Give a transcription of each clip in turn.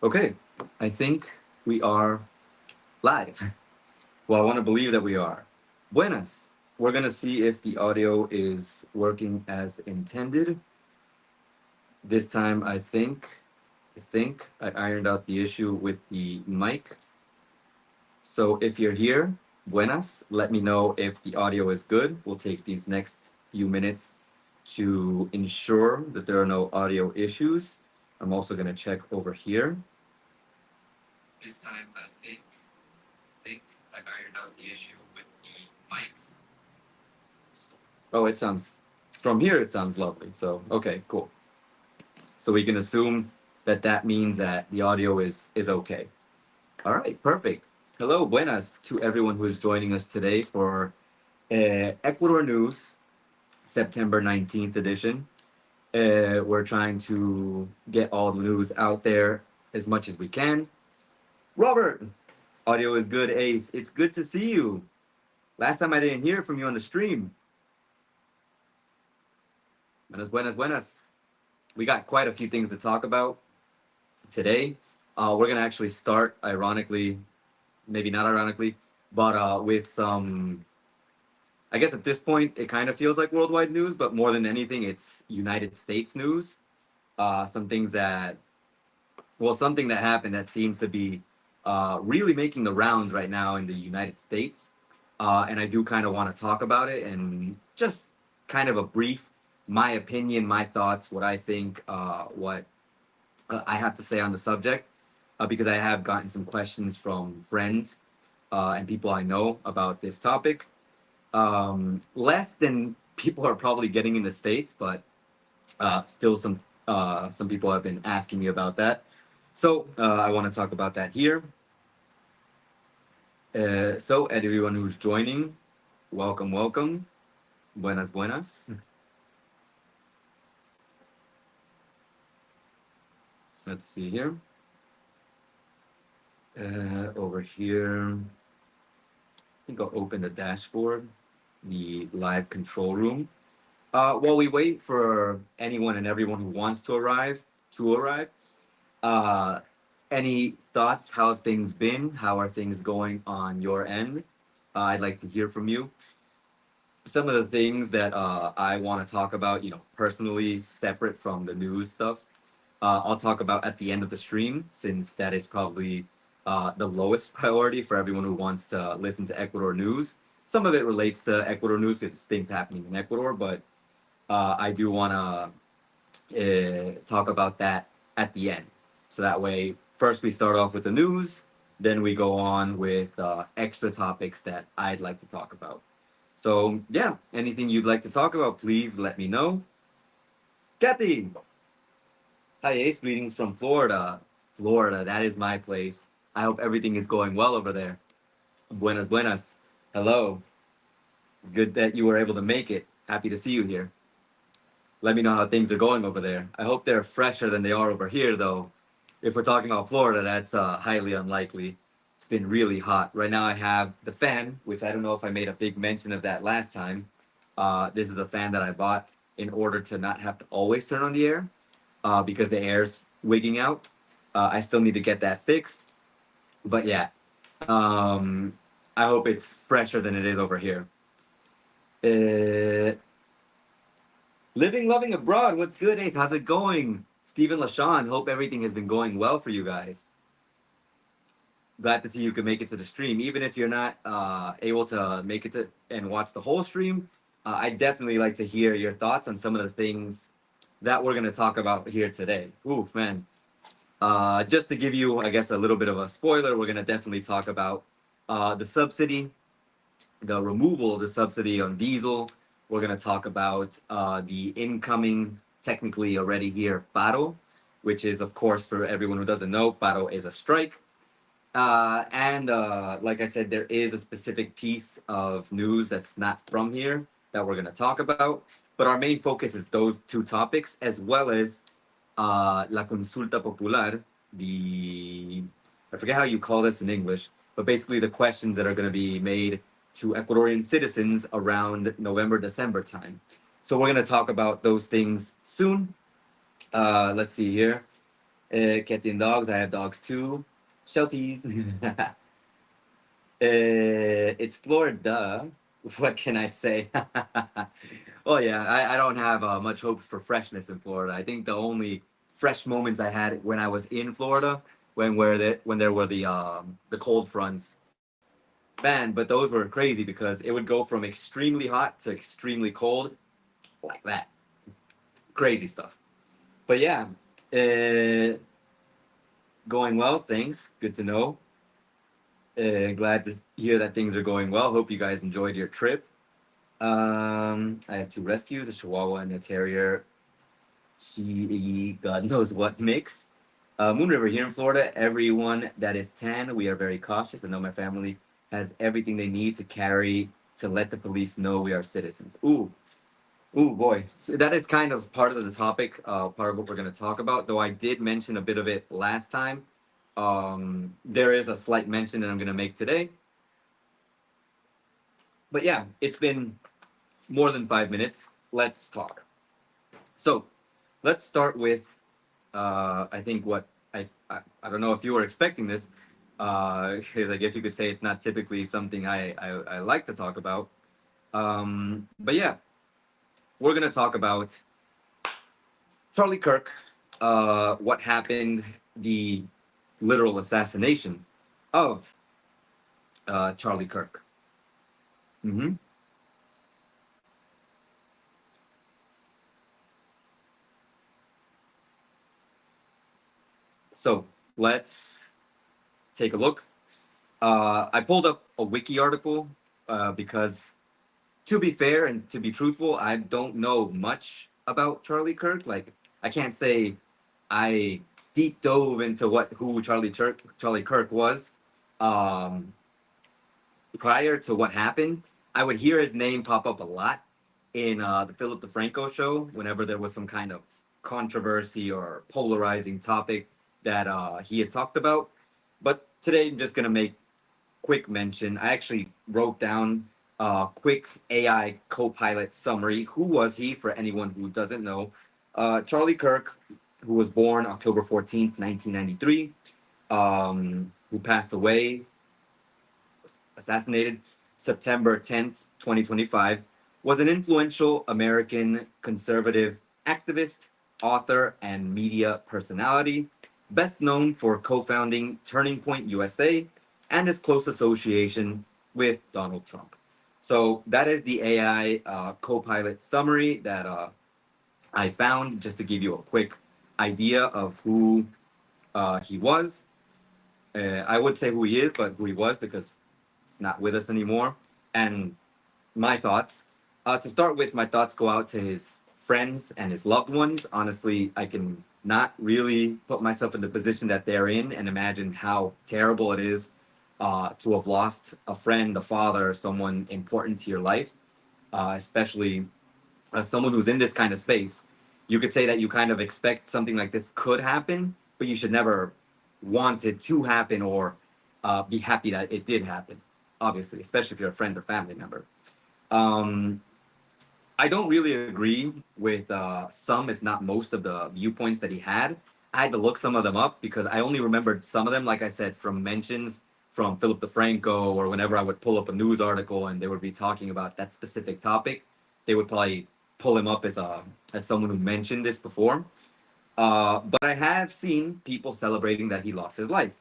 Okay, I think we are live. Well, I want to believe that we are. Buenas. We're gonna see if the audio is working as intended. This time, I ironed out the issue with the mic. So if you're here, buenas. Let me know if the audio is good. We'll take these next few minutes to ensure that there are no audio issues. I'm also gonna check over here. This time, think I ironed out the issue with the mic. Oh, it sounds from here. It sounds lovely. So okay, cool. So we can assume that that means that the audio is okay. All right, perfect. Hello, buenas to everyone who is joining us today for Ecuador News, September 19th edition. We're trying to get all the news out there as much as we can. Robert, audio is good, Ace. It's good to see you. Last time I didn't hear from you on the stream. Buenas, buenas, buenas. We got quite a few things to talk about today. We're gonna actually start, ironically, maybe not ironically, but with some. I guess at this point it kind of feels like worldwide news, but more than anything, it's United States news. Some things that, well, something that happened that seems to be really making the rounds right now in the United States, and I do kind of want to talk about it and just kind of a brief, my opinion, my thoughts, what I think, what I have to say on the subject, because I have gotten some questions from friends and people I know about this topic. Less than people are probably getting in the States, but still some people have been asking me about that. So I want to talk about that here. So everyone who's joining, welcome, welcome. Buenas, buenas. Let's see here. Over here, I think I'll open the dashboard, the live control room. While we wait for anyone and everyone who wants to arrive, uh, any thoughts? How have things been? How are things going on your end? I'd like to hear from you. Some of the things that I want to talk about, personally, separate from the news stuff, I'll talk about at the end of the stream, since that is probably the lowest priority for everyone who wants to listen to Ecuador news. Some of it relates to Ecuador news because things happening in Ecuador, but I do want to talk about that at the end. So that way, first we start off with the news, then we go on with extra topics that I'd like to talk about. So, yeah, anything you'd like to talk about, please let me know. Kathy! Hi, Ace. Greetings from Florida. Florida, that is my place. I hope everything is going well over there. Buenas, buenas. Hello. Good that you were able to make it. Happy to see you here. Let me know how things are going over there. I hope they're fresher than they are over here, though. If we're talking about Florida, that's highly unlikely. It's been really hot. Right now, I have the fan, which I don't know if I made a big mention of that last time. This is a fan that I bought in order to not have to always turn on the air because the air's wigging out. I still need to get that fixed. But yeah, um, I hope it's fresher than it is over here. Uh, Living, loving abroad. What's good, Ace? How's it going? Stephen LaShawn, hope everything has been going well for you guys. Glad to see you can make it to the stream. Even if you're not able to make it to and watch the whole stream, I definitely like to hear your thoughts on some of the things that we're going to talk about here today. Oof, man. Just to give you, I guess, a little bit of a spoiler, we're going to definitely talk about the subsidy, the removal of the subsidy on diesel. We're going to talk about the incoming, technically already here, paro, which is, of course, for everyone who doesn't know, paro is a strike. And like I said, there is a specific piece of news that's not from here that we're going to talk about. But our main focus is those two topics, as well as la consulta popular, the, I forget how you call this in English, but basically the questions that are going to be made to Ecuadorian citizens around November, December time. So we're going to talk about those things soon. Let's see here. Cat and dogs. I have dogs too. Shelties. It's Florida. What can I say? Oh yeah, I don't have much hopes for freshness in Florida. I think the only fresh moments I had when I was in Florida, when there were the cold fronts, man. But those were crazy because it would go from extremely hot to extremely cold, like that. Crazy stuff. But yeah, uh, going well. Thanks. Good to know. Glad to hear that things are going well. Hope you guys enjoyed your trip. I have two rescues, a Chihuahua and a Terrier. He, God knows what mix. Moon River here in Florida. Everyone that is tan, we are very cautious. I know my family has everything they need to carry to let the police know we are citizens. Ooh, boy. So that is kind of part of the topic, part of what we're going to talk about. Though I did mention a bit of it last time. There is a slight mention that I'm going to make today. But yeah, it's been more than 5 minutes. Let's talk. So let's start with I think what I don't know if you were expecting this, because I guess you could say it's not typically something I like to talk about. But yeah, we're gonna talk about Charlie Kirk, what happened, the literal assassination of Charlie Kirk. hmm So let's take a look. I pulled up a wiki article because, to be fair and to be truthful, I don't know much about Charlie Kirk. Like, I can't say I deep dove into who Charlie Kirk was. Um, Prior to what happened, I would hear his name pop up a lot in the Philip DeFranco show whenever there was some kind of controversy or polarizing topic that he had talked about. But today, I'm just gonna make quick mention. I actually wrote down a quick AI co-pilot summary. Who was he for anyone who doesn't know? Charlie Kirk, who was born October 14th, 1993, who passed away, assassinated September 10th, 2025, was an influential American conservative activist, author, and media personality, best known for co-founding Turning Point USA and his close association with Donald Trump. So that is the AI co-pilot summary that I found just to give you a quick idea of who he was. I would say who he is, but who he was because it's not with us anymore. And my thoughts. To start with, my thoughts go out to his friends and his loved ones. Honestly, I can not really put myself in the position that they're in and imagine how terrible it is to have lost a friend, a father, someone important to your life, especially someone who's in this kind of space. You could say that you kind of expect something like this could happen, but you should never want it to happen or be happy that it did happen, obviously, especially if you're a friend or family member. Um, I don't really agree with some, if not most, of the viewpoints that he had. I had to look some of them up because I only remembered some of them, like I said, from mentions from Philip DeFranco or whenever I would pull up a news article and they would be talking about that specific topic, they would probably pull him up as someone who mentioned this before. But I have seen people celebrating that he lost his life.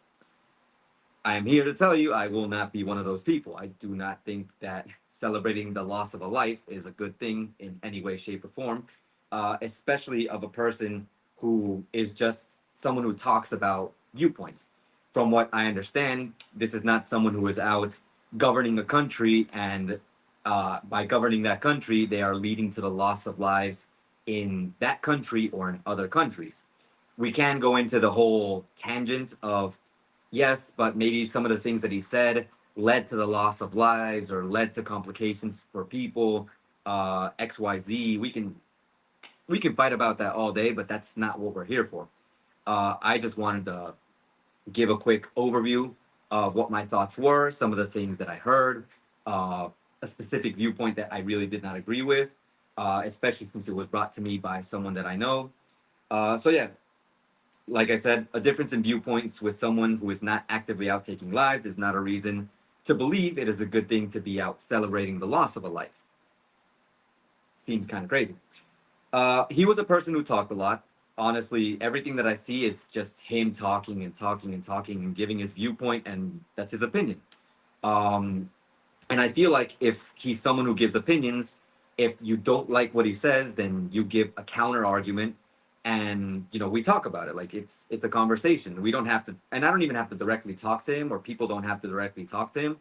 I am here to tell you I will not be one of those people. I do not think that celebrating the loss of a life is a good thing in any way, shape, or form, especially of a person who is just someone who talks about viewpoints. From what I understand, this is not someone who is out governing a country, and by governing that country, they are leading to the loss of lives in that country or in other countries. We can go into the whole tangent of yes, but maybe some of the things that he said led to the loss of lives or led to complications for people. XYZ. We can fight about that all day, but that's not what we're here for. I just wanted to give a quick overview of what my thoughts were, some of the things that I heard, a specific viewpoint that I really did not agree with, especially since it was brought to me by someone that I know. So yeah, like I said, a difference in viewpoints with someone who is not actively out taking lives is not a reason to believe it is a good thing to be out celebrating the loss of a life. Seems kind of crazy. He was a person who talked a lot. Honestly, everything that I see is just him talking and talking and talking and giving his viewpoint, and that's his opinion. Um, and I feel like if he's someone who gives opinions, if you don't like what he says, then you give a counter argument, and we talk about it. Like it's a conversation. We don't have to, and I don't even have to directly talk to him, or people don't have to directly talk to him.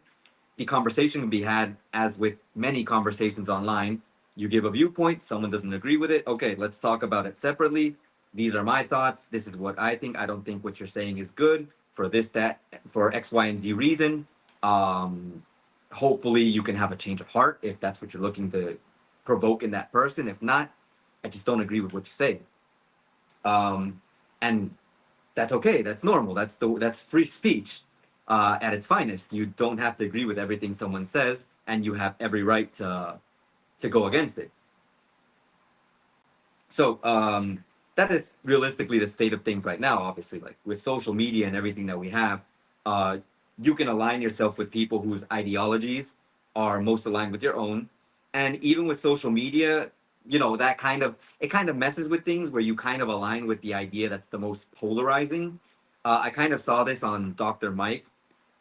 The conversation can be had as with many conversations online. You give a viewpoint, someone doesn't agree with it. Okay, let's talk about it separately. These are my thoughts. This is what I think. I don't think what you're saying is good for this, that, for X, Y, and Z reason. Um, Hopefully, you can have a change of heart if that's what you're looking to provoke in that person. If not, I just don't agree with what you say. And that's okay. That's normal. That's free speech at its finest. You don't have to agree with everything someone says, and you have every right to go against it. So that is realistically the state of things right now. Obviously, like with social media and everything that we have, uh, you can align yourself with people whose ideologies are most aligned with your own. And even with social media, that kind of messes with things where you kind of align with the idea that's the most polarizing. I kind of saw this on Dr. Mike,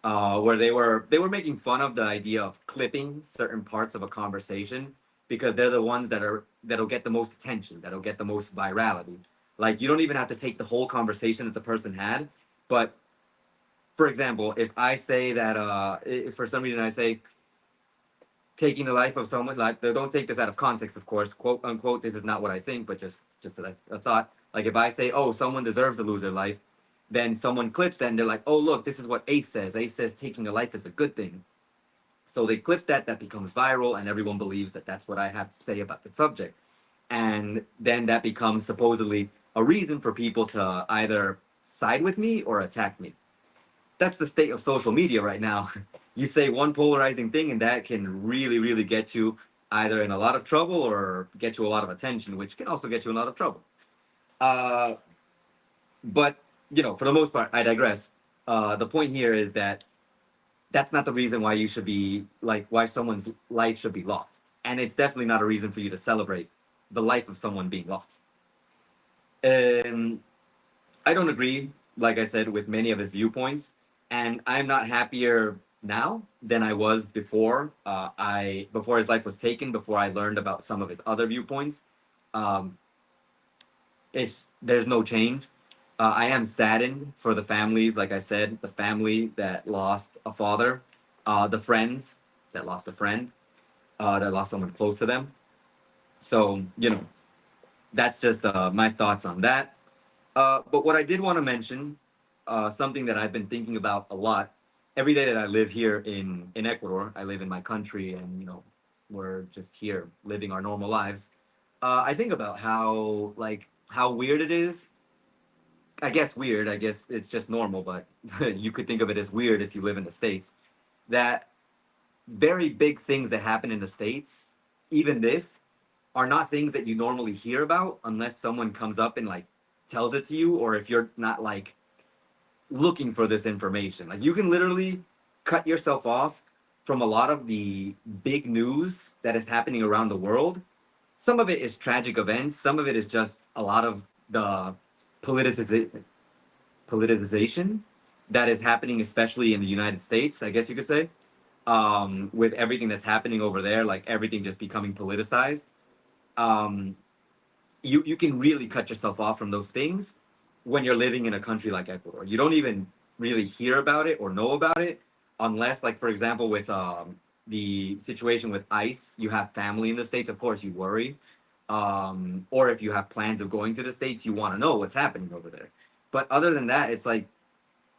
where they were making fun of the idea of clipping certain parts of a conversation because they're the ones that'll get the most attention, that'll get the most virality. Like you don't even have to take the whole conversation that the person had, but for example, if I say that if for some reason I say taking the life of someone, like don't take this out of context, of course, quote unquote, this is not what I think, but just a thought. Like if I say, oh, someone deserves to lose their life, then someone clips that and they're like, oh, look, this is what Ace says. Ace says taking a life is a good thing. So they clip that becomes viral, and everyone believes that that's what I have to say about the subject. And then that becomes supposedly a reason for people to either side with me or attack me. That's the state of social media right now. You say one polarizing thing, and that can really, really get you either in a lot of trouble or get you a lot of attention, which can also get you in a lot of trouble. Uh, but for the most part, I digress. The point here is that that's not the reason why you should be like why someone's life should be lost, and it's definitely not a reason for you to celebrate the life of someone being lost. And I don't agree, like I said, with many of his viewpoints, and I'm not happier now than I was before. Before his life was taken, before I learned about some of his other viewpoints. Um, there's no change. I am saddened for the families, like I said, the family that lost a father, the friends that lost a friend, that lost someone close to them. So that's just my thoughts on that. But what I did want to mention, something that I've been thinking about a lot, every day that I live here in Ecuador, I live in my country, and we're just here living our normal lives. I think about how weird it is. I guess weird. I guess it's just normal, but you could think of it as weird if you live in the States. That very big things that happen in the States, even this, are not things that you normally hear about unless someone comes up and like tells it to you, or if you're not like looking for this information. Like you can literally cut yourself off from a lot of the big news that is happening around the world. Some of it is tragic events, some of it is just a lot of the politicization politicization that is happening, especially in the United States, I guess you could say, with everything that's happening over there, like everything just becoming politicized. Um, you can really cut yourself off from those things when you're living in a country like Ecuador. You don't even really hear about it or know about it unless, like, for example, with the situation with ICE, you have family in the States, of course, you worry. Or if you have plans of going to the States, you want to know what's happening over there. But other than that, it's like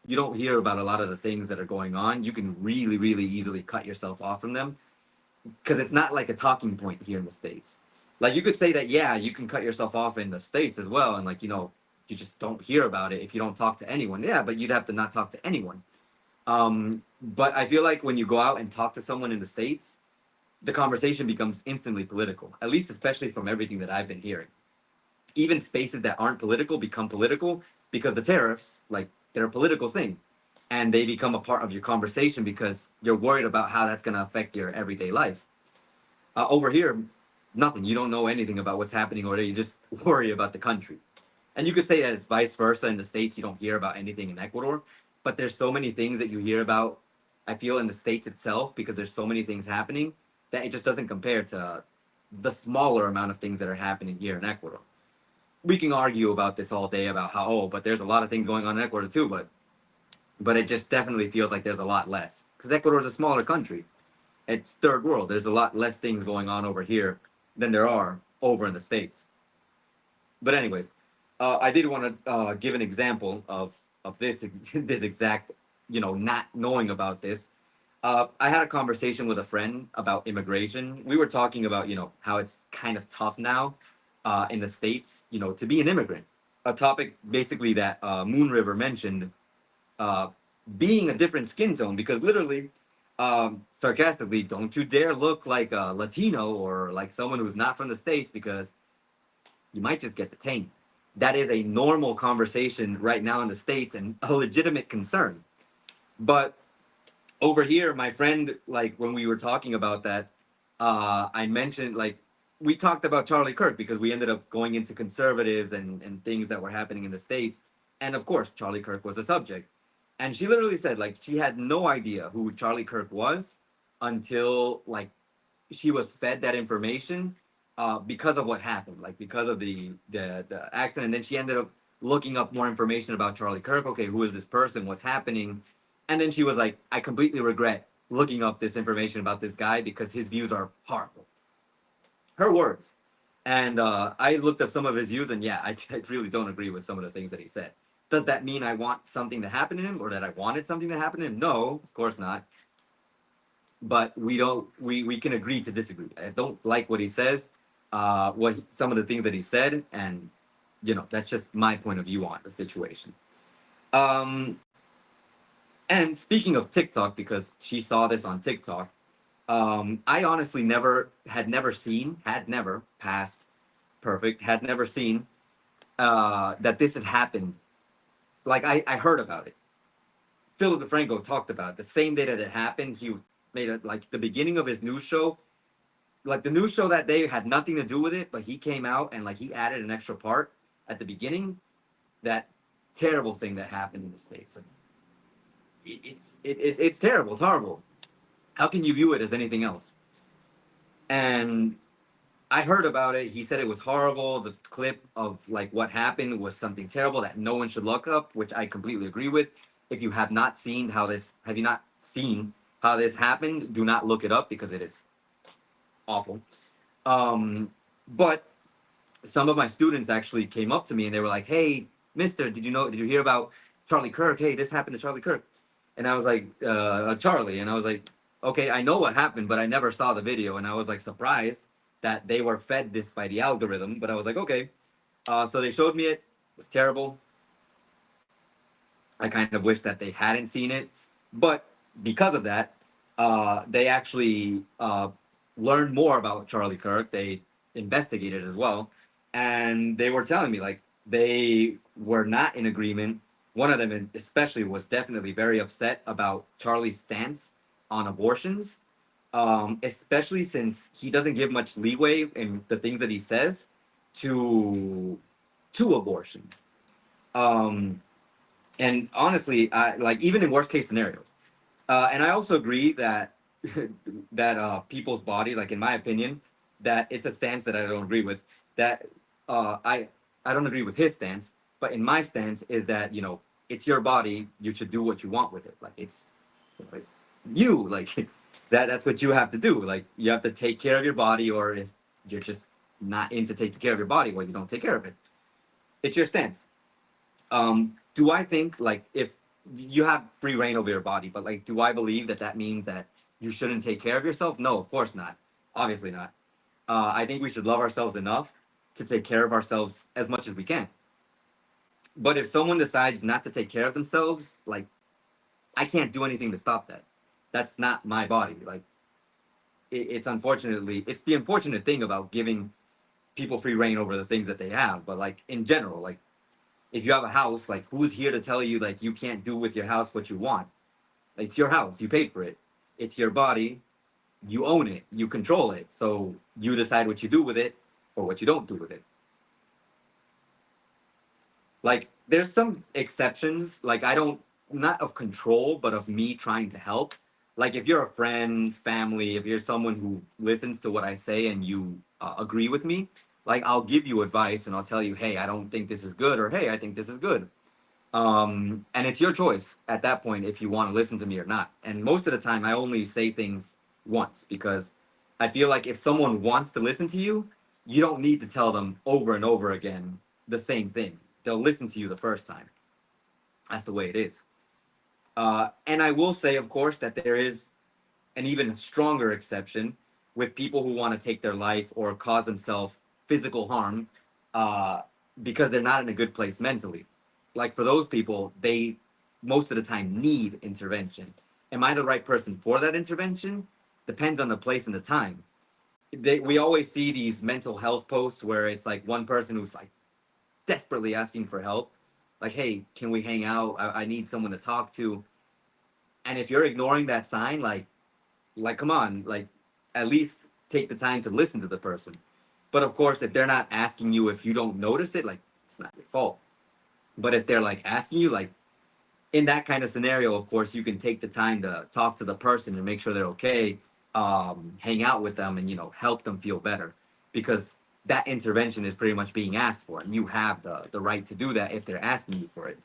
you don't hear about a lot of the things that are going on. You can really, really easily cut yourself off from them because it's not like a talking point here in the States. Like you could say that, yeah, you can cut yourself off in the States as well. And like, you just don't hear about it if you don't talk to anyone. Yeah, but you'd have to not talk to anyone. But I feel like when you go out and talk to someone in the States, the conversation becomes instantly political, at least especially from everything that I've been hearing. even spaces that aren't political become political because the tariffs, like, they're a political thing, and they become a part of your conversation because you're worried about how that's going to affect your everyday life. Over here, nothing. You don't know anything about what's happening over there. You just worry about the country. And you could say that it's vice versa in the States. You don't hear about anything in Ecuador, but there's so many things that you hear about, I feel, in the States itself, because there's so many things happening that it just doesn't compare to the smaller amount of things that are happening here in Ecuador. We can argue about this all day about how, oh, but there's a lot of things going on in Ecuador too, but it just definitely feels like there's a lot less because Ecuador is a smaller country. It's third world. There's a lot less things going on over here than there are over in the States. But anyways, I did want to give an example of this this exact, not knowing about this. I had a conversation with a friend about immigration. We were talking about, how it's kind of tough now in the States, to be an immigrant. A topic basically that Moon River mentioned, uh, being a different skin tone, because literally, sarcastically, don't you dare look like a Latino or like someone who's not from the States because you might just get detained. That is a normal conversation right now in the States and a legitimate concern. But over here, my friend, like when we were talking about that, I mentioned, like, we talked about Charlie Kirk because we ended up going into conservatives and things that were happening in the States. And of course, Charlie Kirk was a subject. And she literally said, like, she had no idea who Charlie Kirk was until, like, she was fed that information because of what happened, like because of the accident. And then she ended up looking up more information about Charlie Kirk. Okay, who is this person? What's happening? And then she was like, I completely regret looking up this information about this guy because his views are horrible. Her words. And I looked up some of his views, and yeah, I really don't agree with some of the things that he said. Does that mean I want something to happen to him, or that I wanted something to happen to him? No, of course not. But we can agree to disagree. I don't like what he says, some of the things that he said, and that's just my point of view on the situation. Um, and speaking of TikTok, because she saw this on TikTok, I honestly never seen, had never passed perfect, had never seen that this had happened. Like I heard about it. Philip DeFranco talked about it the same day that it happened. He made it like the beginning of his news show. Like the news show that day had nothing to do with it, but he came out and like he added an extra part at the beginning. That terrible thing that happened in the States. Like, it's terrible. It's horrible. How can you view it as anything else? And I heard about it. He said it was horrible. The clip of like what happened was something terrible that no one should look up, which I completely agree with. If you have not seen have you not seen how this happened? Do not look it up because it is awful. But some of my students actually came up to me and they were like, "Hey, Mister, Did you hear about Charlie Kirk? Hey, this happened to Charlie Kirk." And I was like, "Charlie," and I was like, "Okay, I know what happened, but I never saw the video." And I was like surprised that they were fed this by the algorithm. But I was like, "Okay." So they showed me it. It was terrible. I kind of wish that they hadn't seen it, but because of that, they actually learned more about Charlie Kirk. They investigated as well, and they were telling me like they were not in agreement. One of them, especially, was definitely very upset about Charlie's stance on abortions, especially since he doesn't give much leeway in the things that he says to abortions. Um, and honestly, I like even in worst case scenarios. And I also agree that that people's body, like in my opinion, that it's a stance that I don't agree with. That uh, I I don't agree with his stance, but in my stance is that it's your body. You should do what you want with it. Like it's you. Like that's what you have to do. Like you have to take care of your body, or if you're just not into taking care of your body, well, you don't take care of it. It's your stance. Do I think like if you have free reign over your body, but like, do I believe that that means that you shouldn't take care of yourself? No, of course not. Obviously not. I think we should love ourselves enough to take care of ourselves as much as we can. But if someone decides not to take care of themselves, like I can't do anything to stop that. That's not my body. Like it's the unfortunate thing about giving people free reign over the things that they have. But like in general, like if you have a house, like who's here to tell you like you can't do with your house what you want? Like, it's your house, you paid for it. It's your body, you own it, you control it. So you decide what you do with it or what you don't do with it. Like there's some exceptions, like I don't, not of control, but of me trying to help. Like if you're a friend, family, if you're someone who listens to what I say and you agree with me, like I'll give you advice and I'll tell you, hey, I don't think this is good, or hey, I think this is good. And it's your choice at that point if you want to listen to me or not. And most of the time I only say things once, because I feel like if someone wants to listen to you, you don't need to tell them over and over again the same thing. They'll listen to you the first time. That's the way it is. And I will say, of course, that there is an even stronger exception with people who want to take their life or cause themselves physical harm uh, because they're not in a good place mentally. Like for those people, they most of the time need intervention. Am I the right person for that intervention? Depends on the place and the time. We always see these mental health posts where it's like one person who's like desperately asking for help, like, hey, can we hang out? I need someone to talk to. And if you're ignoring that sign, like come on, like at least take the time to listen to the person. But of course, if they're not asking you, if you don't notice it, like it's not your fault. But if they're like asking you, like in that kind of scenario, of course, you can take the time to talk to the person and make sure they're okay, hang out with them and, help them feel better, because that intervention is pretty much being asked for and you have the right to do that if they're asking you for it.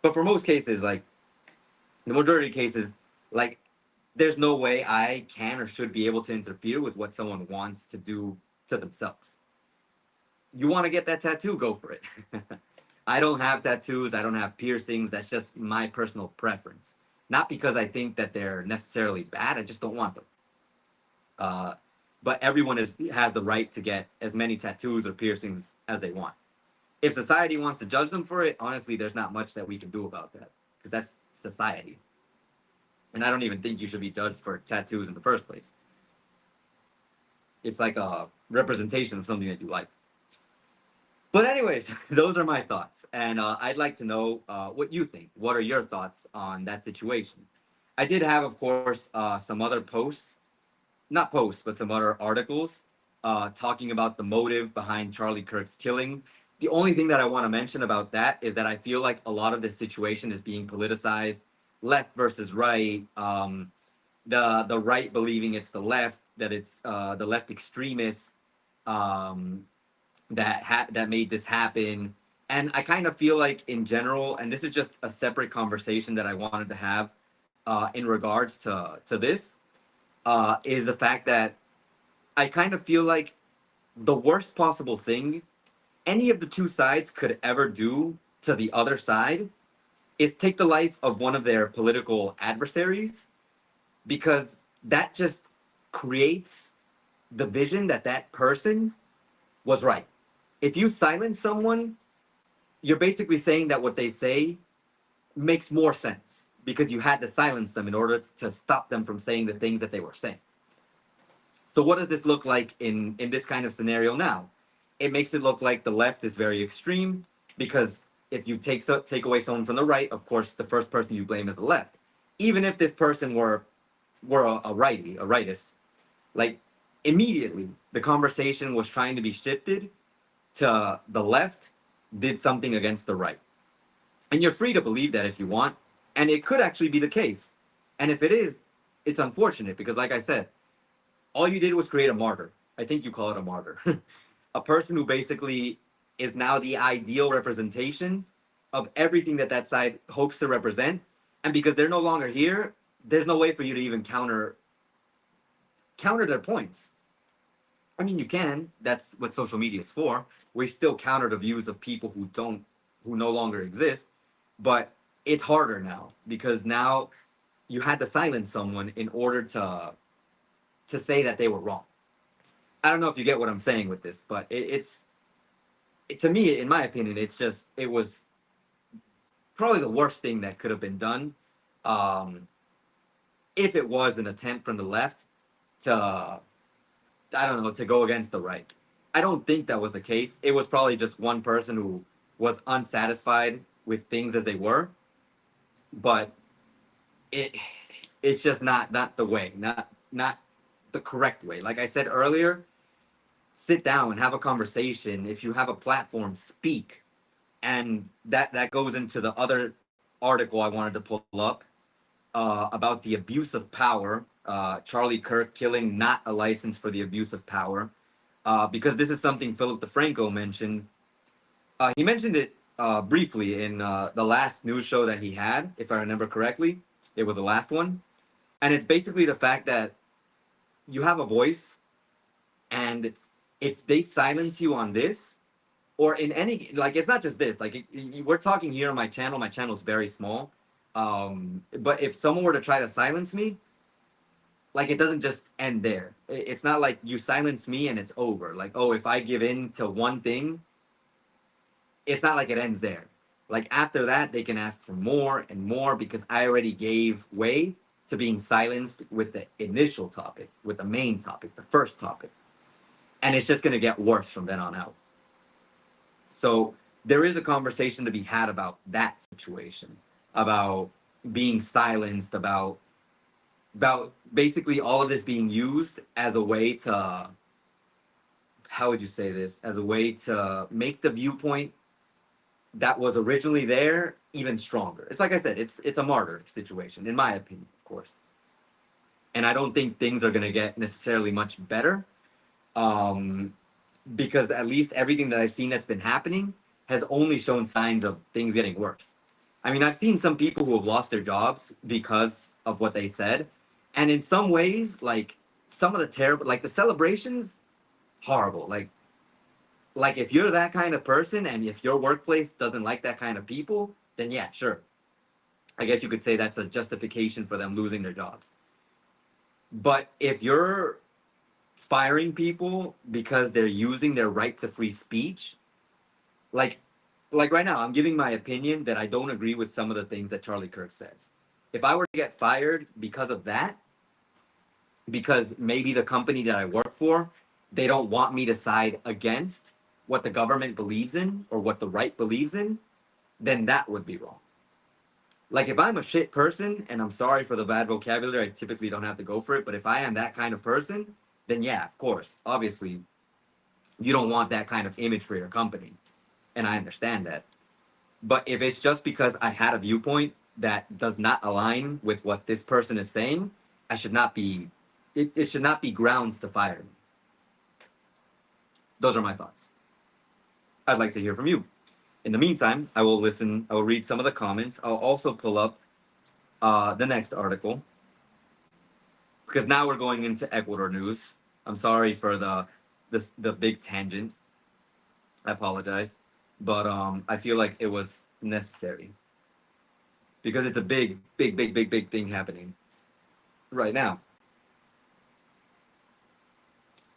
But for most cases, like the majority of cases, like there's no way I can or should be able to interfere with what someone wants to do to themselves. You want to get that tattoo, go for it. I don't have tattoos, I don't have piercings. That's just my personal preference. Not because I think that they're necessarily bad, I just don't want them. Uh, but everyone has the right to get as many tattoos or piercings as they want. If society wants to judge them for it, honestly, there's not much that we can do about that, because that's society. And I don't even think you should be judged for tattoos in the first place. It's like a representation of something that you like. But anyways, those are my thoughts, and I'd like to know what you think. What are your thoughts on that situation? I did have, of course, some other posts, not posts, but some other articles talking about the motive behind Charlie Kirk's killing. The only thing that I want to mention about that is that I feel like a lot of this situation is being politicized, left versus right. The right believing it's the left, that it's the left extremists. Um, that made this happen. And I kind of feel like in general, and this is just a separate conversation that I wanted to have in regards to this, is the fact that I kind of feel like the worst possible thing any of the two sides could ever do to the other side is take the life of one of their political adversaries, because that just creates the vision that that person was right. If you silence someone, you're basically saying that what they say makes more sense because you had to silence them in order to stop them from saying the things that they were saying. So what does this look like in this kind of scenario now? It makes it look like the left is very extreme, because if you take away someone from the right, of course, the first person you blame is the left. Even if this person were a righty, a rightist, like immediately the conversation was trying to be shifted to the left did something against the right. And you're free to believe that if you want. And it could actually be the case. And if it is, it's unfortunate because, like I said, all you did was create a martyr. I think you call it a martyr. A person who basically is now the ideal representation of everything that that side hopes to represent. And because they're no longer here, there's no way for you to even counter their points. I mean, you can. That's what social media is for. We still counter the views of people who no longer exist, but it's harder now because now you had to silence someone in order to say that they were wrong. I don't know if you get what I'm saying with this, but to me, in my opinion, it was probably the worst thing that could have been done, if it was an attempt from the left to, I don't know, to go against the right. I don't think that was the case. It was probably just one person who was unsatisfied with things as they were, but it it's just not the way, not the correct way. Like I said earlier, sit down, have a conversation. If you have a platform, speak. And that goes into the other article I wanted to pull up about the abuse of power. Charlie Kirk killing, not a license for the abuse of power, because this is something Philip DeFranco mentioned. He mentioned it briefly in the last news show that he had, if I remember correctly. It was the last one, and it's basically the fact that you have a voice, and if they silence you on this, or in any, like, it's not just this, like we're talking here on my channel is very small, but if someone were to try to silence me, like, it doesn't just end there. It's not like you silence me and it's over. Like, oh, if I give in to one thing, it's not like it ends there. Like, after that, they can ask for more and more because I already gave way to being silenced with the initial topic, with the main topic, the first topic. And it's just going to get worse from then on out. So there is a conversation to be had about that situation, about being silenced, about basically all of this being used as a way to, how would you say this, as a way to make the viewpoint that was originally there even stronger. It's like I said, it's a martyr situation, in my opinion, of course. And I don't think things are going to get necessarily much better, um, because at least everything that I've seen that's been happening has only shown signs of things getting worse. I mean, I've seen some people who have lost their jobs because of what they said, and in some ways, like, some of the terrible, like, the celebrations, horrible. Like if you're that kind of person and if your workplace doesn't like that kind of people, then yeah, sure. I guess you could say that's a justification for them losing their jobs. But if you're firing people because they're using their right to free speech, like like right now, I'm giving my opinion that I don't agree with some of the things that Charlie Kirk says. If I were to get fired because of that, because maybe the company that I work for, they don't want me to side against what the government believes in or what the right believes in, then that would be wrong. Like, if I'm a shit person, and I'm sorry for the bad vocabulary, I typically don't have to go for it, but if I am that kind of person, then yeah, of course, obviously, you don't want that kind of image for your company. And I understand that. But if it's just because I had a viewpoint that does not align with what this person is saying, I should not be, it should not be grounds to fire me. Those are my thoughts. I'd like to hear from you. In the meantime, I will read some of the comments. I'll also pull up the next article, because now we're going into Ecuador news. I'm sorry for the big tangent. I apologize, but I feel like it was necessary because it's a big thing happening right now.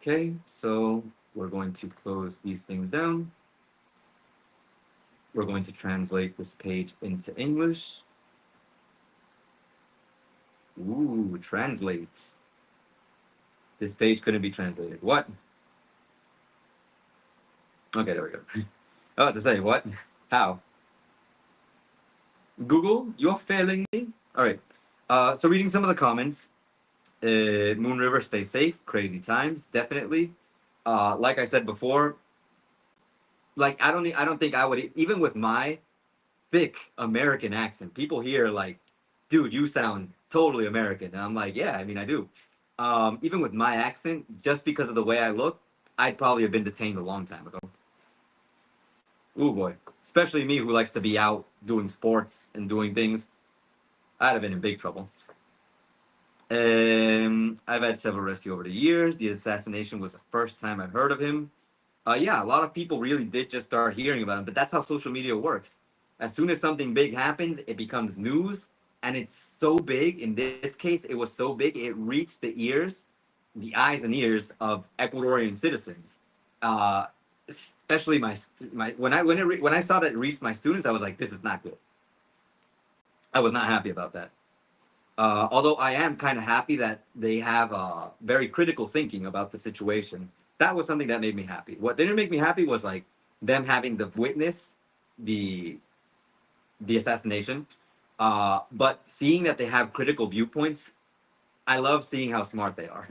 Okay, so we're going to close these things down. We're going to translate this page into English. Ooh, translate. This page couldn't be translated. What? Okay, there we go. I was about to say, what? How? Google, you're failing me. All right. So reading some of the comments. Moon River, stay safe. Crazy times, definitely. Like I said before, like I don't think I would, even with my thick American accent, people here like, dude, you sound totally American. And I'm like, yeah, I mean, I do. Even with my accent, just because of the way I look, I'd probably have been detained a long time ago. Ooh boy, especially me who likes to be out doing sports and doing things. I'd have been in big trouble. I've had several rescue over the years. The assassination was the first time I heard of him. Yeah, a lot of people really did just start hearing about him, but that's how social media works. As soon as something big happens, it becomes news, and it's so big. In this case, it was so big it reached the ears, the eyes and ears of Ecuadorian citizens. Especially my when I saw that it reached my students, I was like, this is not good. I was not happy about that. Although I am kind of happy that they have very critical thinking about the situation. That was something that made me happy. What didn't make me happy was like them having the witness the the assassination, but seeing that they have critical viewpoints. I love seeing how smart they are.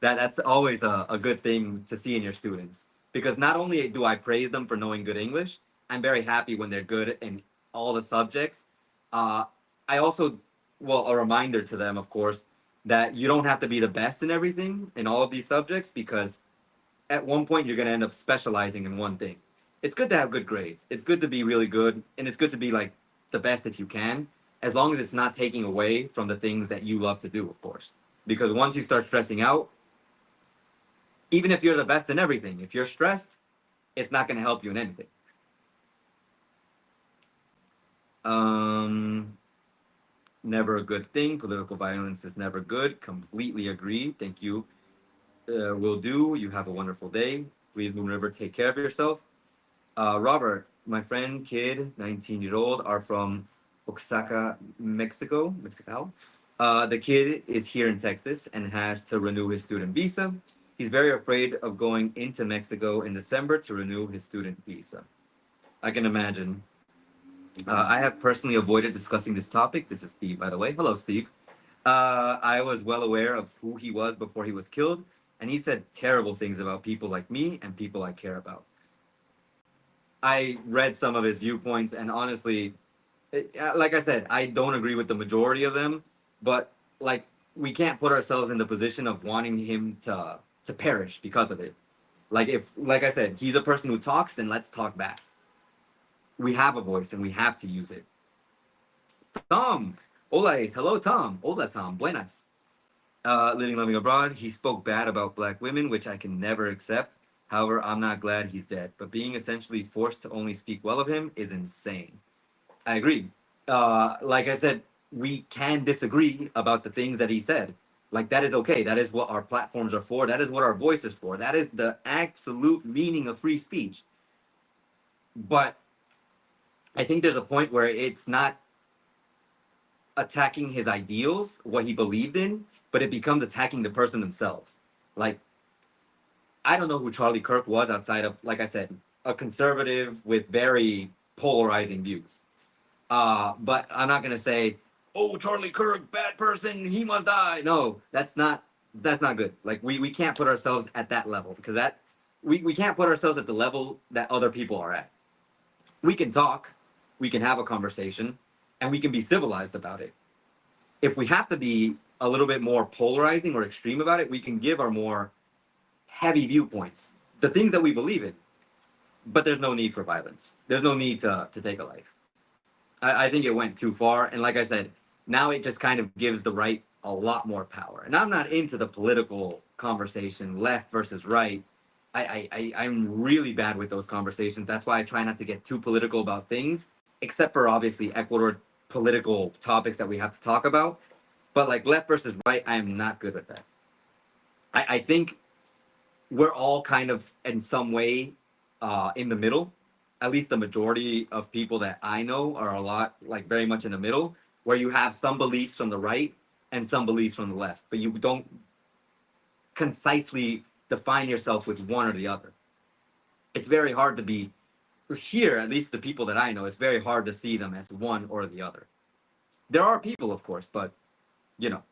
That's always a good thing to see in your students, because not only do I praise them for knowing good English, I'm very happy when they're good in all the subjects. Uh, I also, well, a reminder to them, of course, that you don't have to be the best in everything in all of these subjects, because at one point you're going to end up specializing in one thing. It's good to have good grades. It's good to be really good, and it's good to be like the best if you can, as long as it's not taking away from the things that you love to do, of course. Because once you start stressing out, even if you're the best in everything, if you're stressed, it's not going to help you in anything. Um, Never a good thing. Political violence is never good. Completely agree. Thank you. Will do. You have a wonderful day. Please, Moon River, take care of yourself. Robert, my friend, kid, 19-year-old, are from Oaxaca, Mexico. Mexico. The kid is here in Texas and has to renew his student visa. He's very afraid of going into Mexico in December to renew his student visa. I can imagine. I have personally avoided discussing this topic. This is Steve, by the way. Hello, Steve. I was well aware of who he was before he was killed, and he said terrible things about people like me and people I care about. I read some of his viewpoints, and honestly, like I said, I don't agree with the majority of them, but like we can't put ourselves in the position of wanting him to perish because of it. Like if, like I said, he's a person who talks, then let's talk back. We have a voice and we have to use it. Tom, hola, hello, Tom. Hola, Tom. Buenas. Living, loving abroad. He spoke bad about black women, which I can never accept. However, I'm not glad he's dead. But being essentially forced to only speak well of him is insane. I agree. Like I said, we can disagree about the things that he said. Like that is okay. That is what our platforms are for. That is what our voice is for. That is the absolute meaning of free speech. But I think there's a point where it's not attacking his ideals, what he believed in, but it becomes attacking the person themselves. Like, I don't know who Charlie Kirk was outside of, like I said, a conservative with very polarizing views. But I'm not gonna say, "Oh, Charlie Kirk, bad person, he must die." No, that's not good. Like we can't put ourselves at that level, because that we can't put ourselves at the level that other people are at. We can talk, we can have a conversation, and we can be civilized about it. If we have to be a little bit more polarizing or extreme about it, we can give our more heavy viewpoints, the things that we believe in. But there's no need for violence. There's no need to take a life. I think it went too far. And like I said, now it just kind of gives the right a lot more power. And I'm not into the political conversation, left versus right. I'm really bad with those conversations. That's why I try not to get too political about things, except for obviously Ecuador political topics that we have to talk about. But like left versus right, I am not good with that. I think we're all kind of in some way in the middle. At least the majority of people that I know are a lot like very much in the middle, where you have some beliefs from the right and some beliefs from the left, but you don't concisely define yourself with one or the other. It's very hard to be here, at least the people that I know, it's very hard to see them as one or the other. There are people, of course, but you know.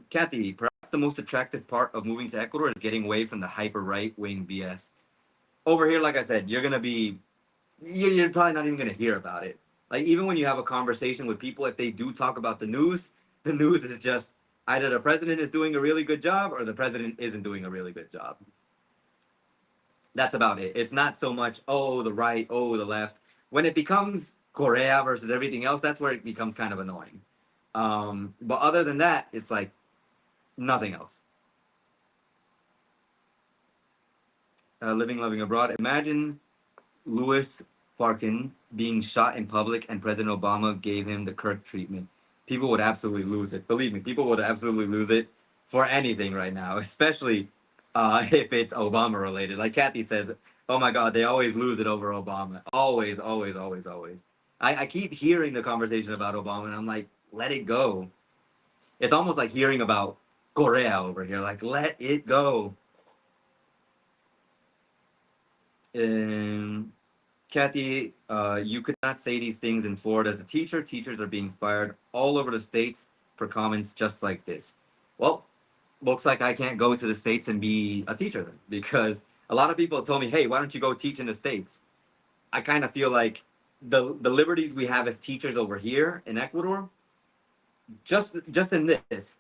Kathy, perhaps the most attractive part of moving to Ecuador is getting away from the hyper right wing BS. Over here, like I said, you're probably not even gonna hear about it. Like even when you have a conversation with people, if they do talk about the news is just either the president is doing a really good job or the president isn't doing a really good job. That's about it. It's not so much, oh, the right, oh, the left. When it becomes Korea versus everything else, that's where it becomes kind of annoying. But other than that, it's like nothing else. Living, loving abroad. Imagine Louis Farrakhan being shot in public and President Obama gave him the Kirk treatment. People would absolutely lose it. Believe me, people would absolutely lose it for anything right now, especially if it's Obama related. Like Kathy says, oh my God, they always lose it over Obama. Always, always, always, always. I keep hearing the conversation about Obama and I'm like, let it go. It's almost like hearing about Korea over here. Like, let it go. Um, Kathy, you could not say these things in Florida as a teacher. Teachers are being fired all over the states for comments just like this. Well, looks like I can't go to the states and be a teacher then, because a lot of people told me, "Hey, why don't you go teach in the states?" I kind of feel like the liberties we have as teachers over here in Ecuador, just in this,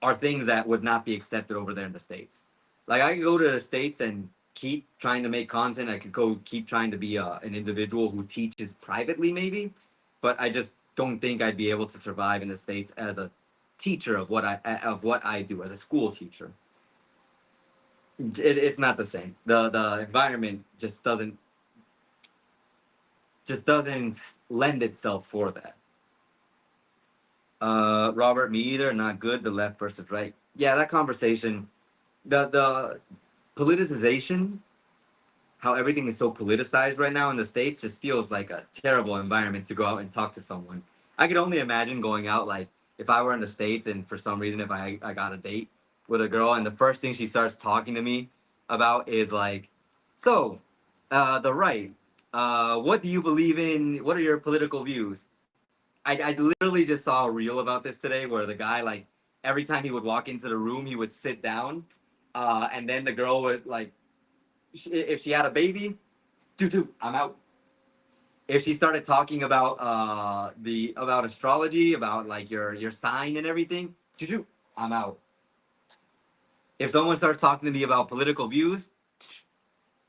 are things that would not be accepted over there in the states. Like I could go to the states and keep trying to make content. I could go keep trying to be an individual who teaches privately, maybe, but I just don't think I'd be able to survive in the states as a teacher of what I do as a school teacher. It's not the same. The environment just doesn't lend itself for that. Robert, me either. Not good. The left versus right. Yeah, that conversation, the politicization, how everything is so politicized right now in the states, just feels like a terrible environment to go out and talk to someone. I could only imagine going out, like if I were in the states and for some reason if I got a date with a girl and the first thing she starts talking to me about is like, so the right, what do you believe in? What are your political views? I literally just saw a reel about this today where the guy, like, every time he would walk into the room, he would sit down, and then the girl would, like, if she had a baby, I'm out. If she started talking about the about astrology, about like your sign and everything, I'm out. If someone starts talking to me about political views,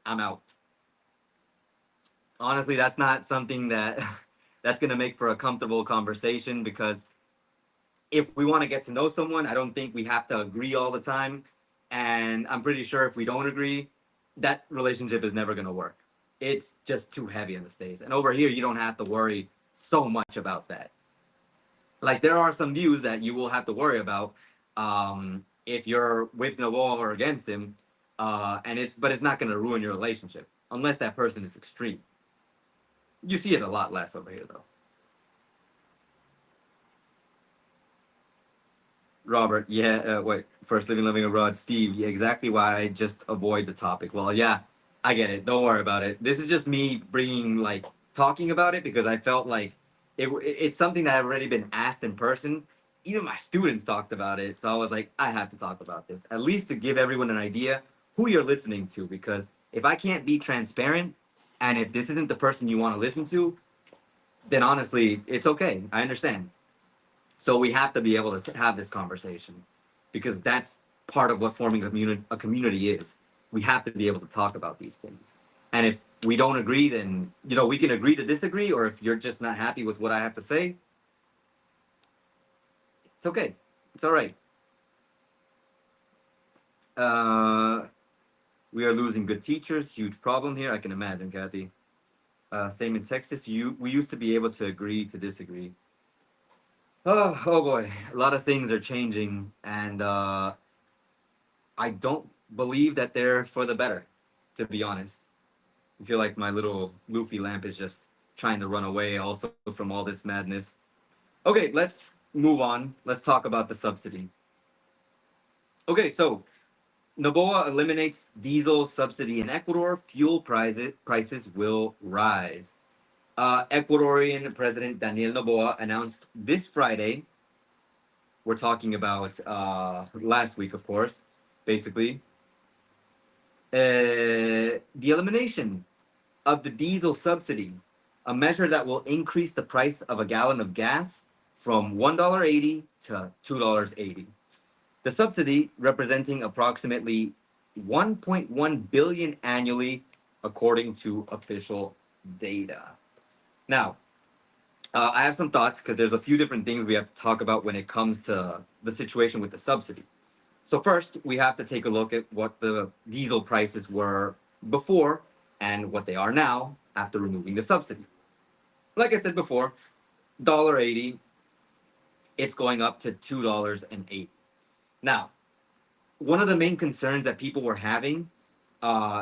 I'm out. Honestly, that's not something that that's gonna make for a comfortable conversation, because if we want to get to know someone, I don't think we have to agree all the time. And I'm pretty sure if we don't agree, that relationship is never going to work. It's just too heavy in the States. And over here, you don't have to worry so much about that. Like, there are some views that you will have to worry about if you're with Nawal or against him. But it's not going to ruin your relationship unless that person is extreme. You see it a lot less over here, though. Robert, yeah, wait, first living abroad. Steve, yeah, exactly why I just avoid the topic. Well, yeah, I get it. Don't worry about it. This is just me bringing, like, talking about it because I felt like it's something that I've already been asked in person. Even my students talked about it. So I was like, I have to talk about this, at least to give everyone an idea who you're listening to. Because if I can't be transparent and if this isn't the person you want to listen to, then honestly, it's okay. I understand. So we have to be able to have this conversation because that's part of what forming a community is. We have to be able to talk about these things. And if we don't agree, then we can agree to disagree. Or if you're just not happy with what I have to say, it's okay. It's all right. Uh, we are losing good teachers. Huge problem here. I can imagine, Kathy. Same in Texas. We used to be able to agree to disagree. Oh boy, a lot of things are changing, and I don't believe that they're for the better, to be honest. I feel like my little Luffy lamp is just trying to run away also from all this madness. Okay, let's move on. Let's talk about the subsidy. Okay, so Noboa eliminates diesel subsidy in Ecuador. Fuel prices will rise. Ecuadorian President Daniel Noboa announced this Friday. We're talking about last week, of course, basically, the elimination of the diesel subsidy, a measure that will increase the price of a gallon of gas from $1.80 to $2.80. The subsidy, representing approximately 1.1 billion annually, according to official data. Now, I have some thoughts because there's a few different things we have to talk about when it comes to the situation with the subsidy. So first, we have to take a look at what the diesel prices were before and what they are now after removing the subsidy. Like I said before, $1.80, it's going up to $2.08. Now, one of the main concerns that people were having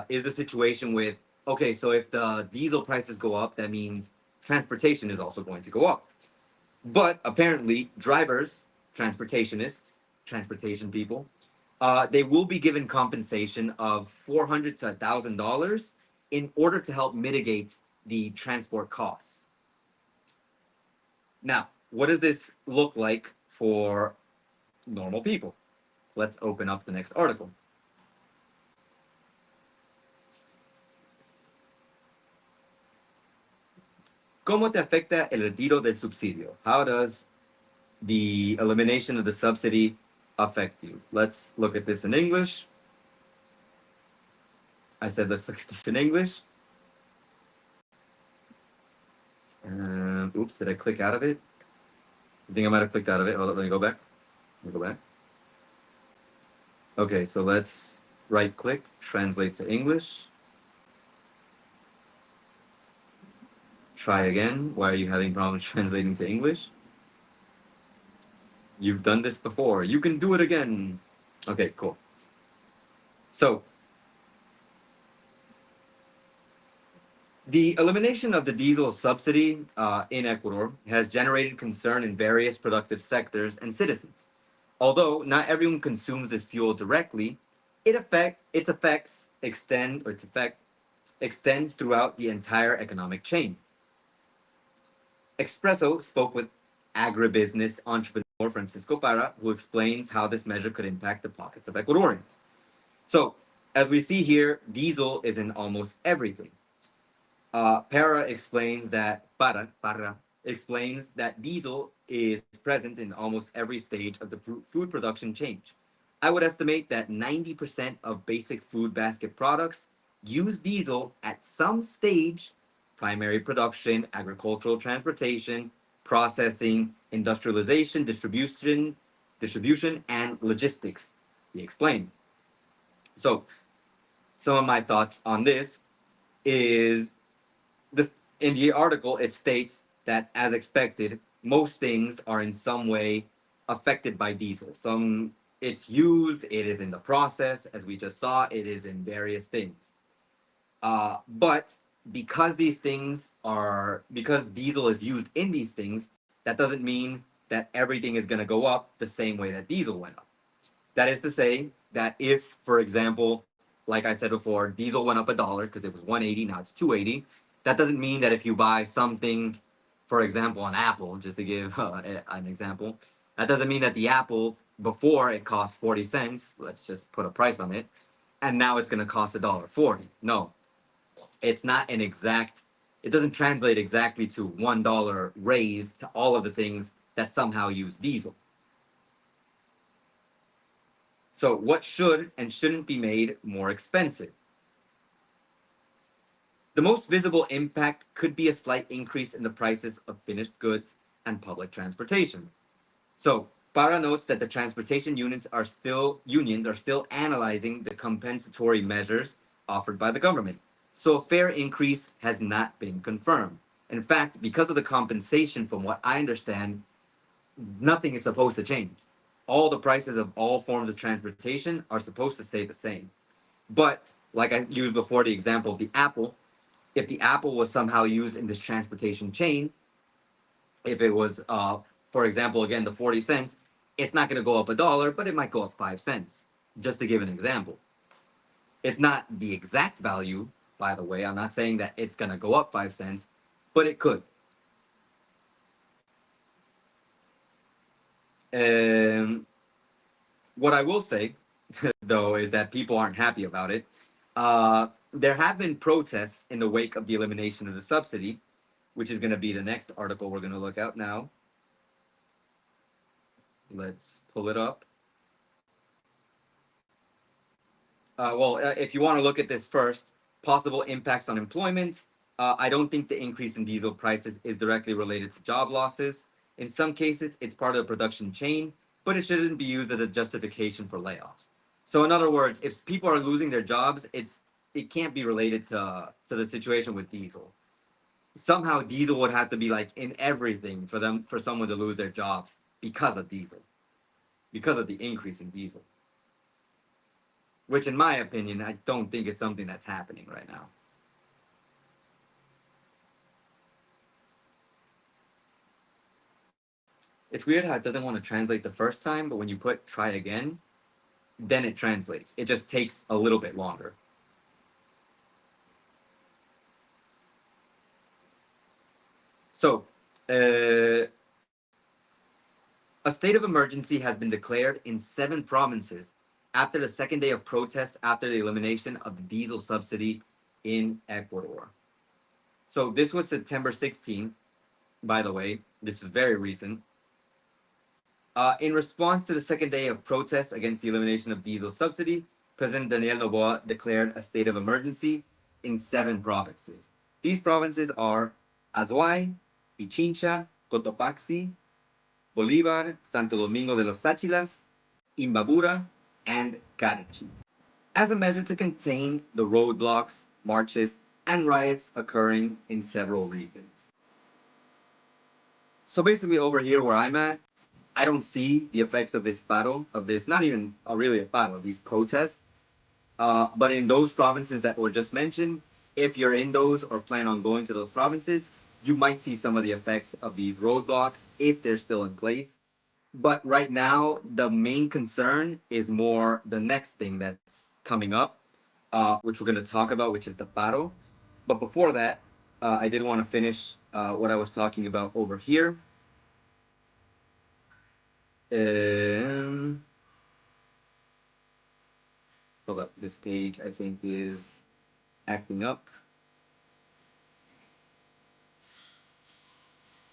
is the situation with, okay, so if the diesel prices go up, that means transportation is also going to go up. But apparently, drivers, transportationists, transportation people, they will be given compensation of $400 to $1,000 in order to help mitigate the transport costs. Now, what does this look like for normal people? Let's open up the next article. ¿Cómo te afecta el retiro del subsidio? How does the elimination of the subsidy affect you? Let's look at this in English. I said let's look at this in English. Oops, did I click out of it? I think I might have clicked out of it. Hold on, let me go back. Okay, so let's right click, translate to English. Try again. Why are you having problems translating to English? You've done this before. You can do it again. Okay, cool. So, the elimination of the diesel subsidy in Ecuador has generated concern in various productive sectors and citizens. Although not everyone consumes this fuel directly, its effect extends throughout the entire economic chain. Expresso spoke with agribusiness entrepreneur Francisco Parra, who explains how this measure could impact the pockets of Ecuadorians. So, as we see here, diesel is in almost everything. Parra explains that Parra explains that diesel is present in almost every stage of the food production chain. I would estimate that 90% of basic food basket products use diesel at some stage: primary production, agricultural transportation, processing, industrialization, distribution, and logistics, he explained. So, some of my thoughts on this is this: in the article, it states that, as expected, most things are in some way affected by diesel. Some it's used, it is in the process, as we just saw, it is in various things. But because because diesel is used in these things, that doesn't mean that everything is going to go up the same way that diesel went up. That is to say that if, for example, like I said before, diesel went up $1 because it was 180, now it's 280. That doesn't mean that if you buy something, for example, an apple, just to give an example, that doesn't mean that the apple before it cost 40 cents, let's just put a price on it, and now it's going to cost $1.40. No, it's not an exact, it doesn't translate exactly to $1 raise to all of the things that somehow use diesel. So what should and shouldn't be made more expensive? The most visible impact could be a slight increase in the prices of finished goods and public transportation. So Parra notes that the transportation unions are still analyzing the compensatory measures offered by the government. So a fair increase has not been confirmed. In fact, because of the compensation, from what I understand, nothing is supposed to change. All the prices of all forms of transportation are supposed to stay the same. But like I used before, the example of the apple, if the apple was somehow used in this transportation chain, if it was, for example, again, the 40 cents, it's not going to go up $1, but it might go up 5 cents, just to give an example. It's not the exact value, by the way. I'm not saying that it's going to go up 5 cents, but it could. What I will say, though, is that people aren't happy about it. There have been protests in the wake of the elimination of the subsidy, which is going to be the next article we're going to look at now. Let's pull it up. If you want to look at this first, possible impacts on employment. I don't think the increase in diesel prices is directly related to job losses. In some cases, it's part of the production chain, but it shouldn't be used as a justification for layoffs. So in other words, if people are losing their jobs, it can't be related to the situation with diesel. Somehow diesel would have to be like in everything for someone to lose their jobs because of diesel, because of the increase in diesel. Which in my opinion, I don't think is something that's happening right now. It's weird how it doesn't want to translate the first time, but when you put try again, then it translates. It just takes a little bit longer. So, a state of emergency has been declared in 7 provinces after the second day of protests after the elimination of the diesel subsidy in Ecuador. So, this was September 16th, by the way. This is very recent. In response to the second day of protests against the elimination of diesel subsidy, President Daniel Noboa declared a state of emergency in 7 provinces. These provinces are Azuay, Pichincha, Cotopaxi, Bolivar, Santo Domingo de los Áchilas, Imbabura, and Carchi, as a measure to contain the roadblocks, marches, and riots occurring in several regions. So basically, over here where I'm at, I don't see the effects of this battle, of this, not even really a battle, of these protests. But in those provinces that were just mentioned, if you're in those or plan on going to those provinces, you might see some of the effects of these roadblocks if they're still in place. But right now, the main concern is more the next thing that's coming up, which we're going to talk about, which is the paro. But before that, I did want to finish what I was talking about over here. Um, Hold up, this page I think is acting up.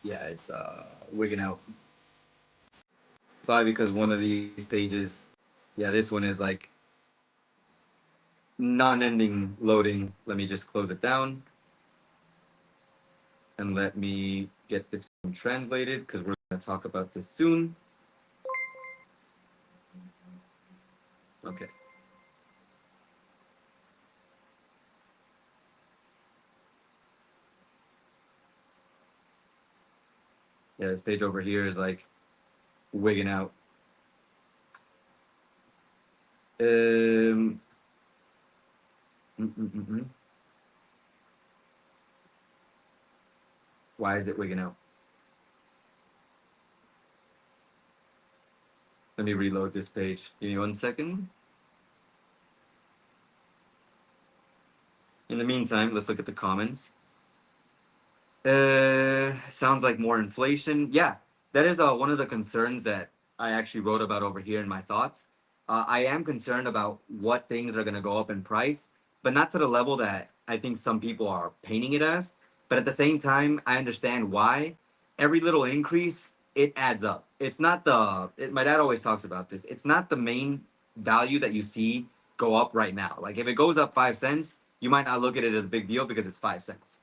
Yeah, it's wigging out. Probably because one of these pages, yeah, this one is like non-ending loading. Let me just close it down and let me get this one translated because we're going to talk about this soon. Okay. Yeah, this page over here is like wigging out. Um, Why is it wigging out? Let me reload this page. Give me 1 second. In the meantime, let's look at the comments. Sounds like more inflation. Yeah, that is one of the concerns that I actually wrote about over here in my thoughts. I am concerned about what things are going to go up in price, but not to the level that I think some people are painting it as. But at the same time, I understand why. Every little increase, it adds up. It's not my dad always talks about this. It's not the main value that you see go up right now. Like if it goes up 5 cents, you might not look at it as a big deal because it's 5 cents.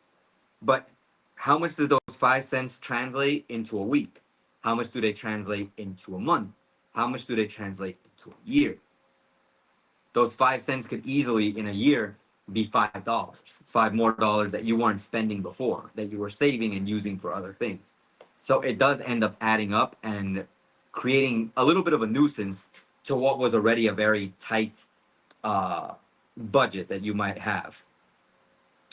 But how much do those 5 cents translate into a week? How much do they translate into a month? How much do they translate into a year? Those 5 cents could easily in a year be $5, $5 more that you weren't spending before, that you were saving and using for other things. So it does end up adding up and creating a little bit of a nuisance to what was already a very tight budget that you might have.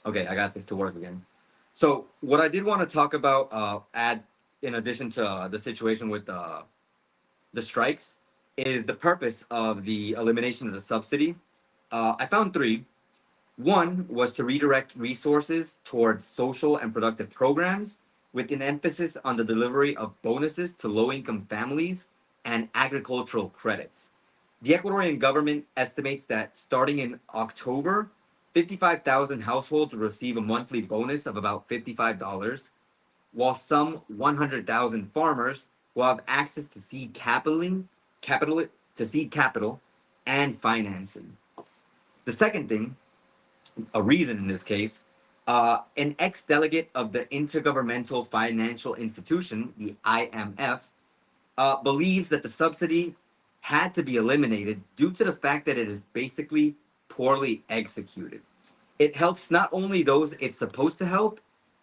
Okay, I got this to work again. So what I did want to talk about, add in addition to the situation with the strikes, is the purpose of the elimination of the subsidy. I found three. One was to redirect resources towards social and productive programs with an emphasis on the delivery of bonuses to low-income families and agricultural credits. The Ecuadorian government estimates that starting in October, 55,000 households will receive a monthly bonus of about $55, while some 100,000 farmers will have access to seed capital and financing. The second thing, a reason in this case, an ex-delegate of the Intergovernmental Financial Institution, the IMF, believes that the subsidy had to be eliminated due to the fact that it is basically poorly executed. It helps not only those it's supposed to help,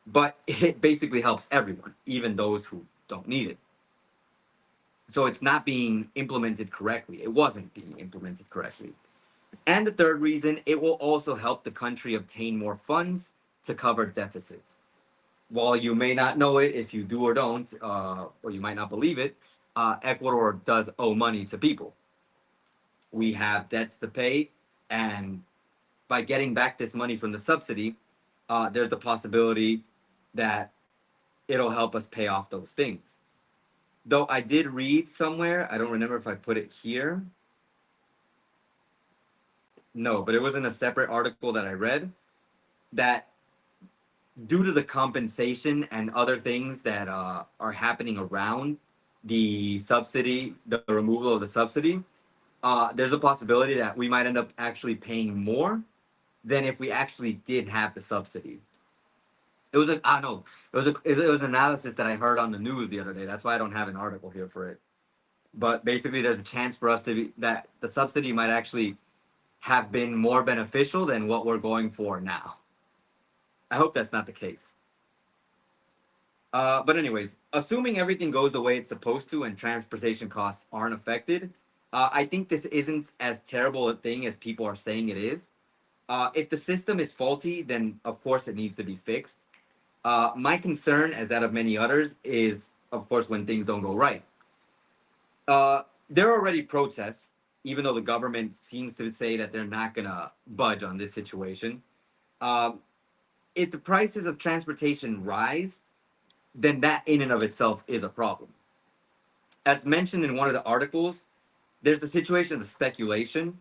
but it basically helps everyone, even those who don't need it. So it's not being implemented correctly. It wasn't being implemented correctly. And the third reason, it will also help the country obtain more funds to cover deficits. while you may not know it, if you do or don't, or you might not believe it, Ecuador does owe money to people. We have debts to pay, and by getting back this money from the subsidy, there's a possibility that it'll help us pay off those things. Though I did read somewhere, I don't remember if I put it here. No, but it was in a separate article that I read that due to the compensation and other things that are happening around the subsidy, the removal of the subsidy, there's a possibility that we might end up actually paying more than if we actually did have the subsidy. It was a I know it was an analysis that I heard on the news the other day. That's why I don't have an article here for it. But basically, there's a chance for us to be that the subsidy might actually have been more beneficial than what we're going for now. I hope that's not the case. But anyways, assuming everything goes the way it's supposed to and transportation costs aren't affected, I think this isn't as terrible a thing as people are saying it is. If the system is faulty, then of course it needs to be fixed. My concern, as that of many others, is of course when things don't go right. There are already protests, even though the government seems to say that they're not gonna budge on this situation. Um, if the prices of transportation rise, then that in and of itself is a problem. As mentioned in one of the articles, there's a situation of speculation,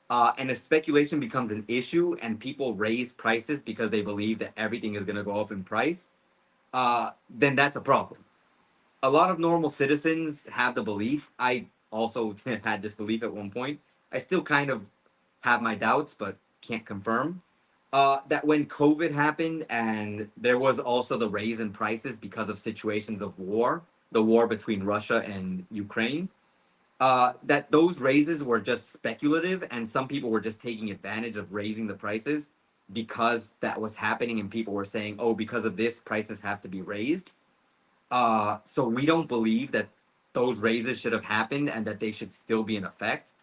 and if speculation becomes an issue and people raise prices because they believe that everything is going to go up in price, then that's a problem. A lot of normal citizens have the belief. I also had this belief at one point. I still kind of have my doubts, but can't confirm. That when COVID happened and there was also the raise in prices because of situations of war, the war between Russia and Ukraine, that those raises were just speculative and some people were just taking advantage of raising the prices because that was happening and people were saying, oh, because of this, prices have to be raised. So we don't believe that those raises should have happened and that they should still be in effect.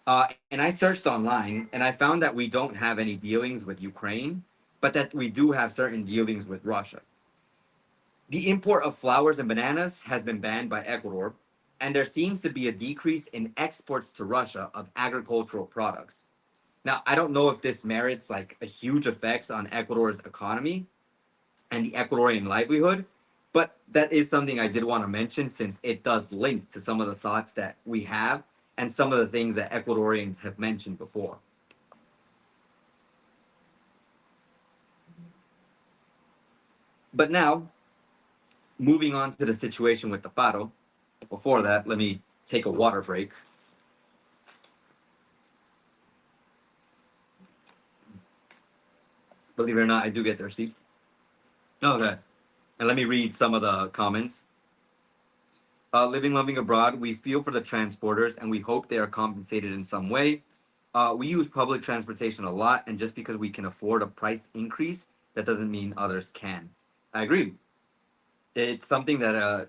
And I searched online and I found that we don't have any dealings with Ukraine, but that we do have certain dealings with Russia. The import of flowers and bananas has been banned by Ecuador, and there seems to be a decrease in exports to Russia of agricultural products. Now, I don't know if this merits like a huge effects on Ecuador's economy and the Ecuadorian livelihood, but that is something I did want to mention since it does link to some of the thoughts that we have and some of the things that Ecuadorians have mentioned before. But now, moving on to the situation with the paro, before that, let me take a water break. Believe it or not, I do get thirsty. Okay. And let me read some of the comments. Living, loving abroad, we feel for the transporters and we hope they are compensated in some way. We use public transportation a lot, and just because we can afford a price increase, that doesn't mean others can. I agree. It's something that,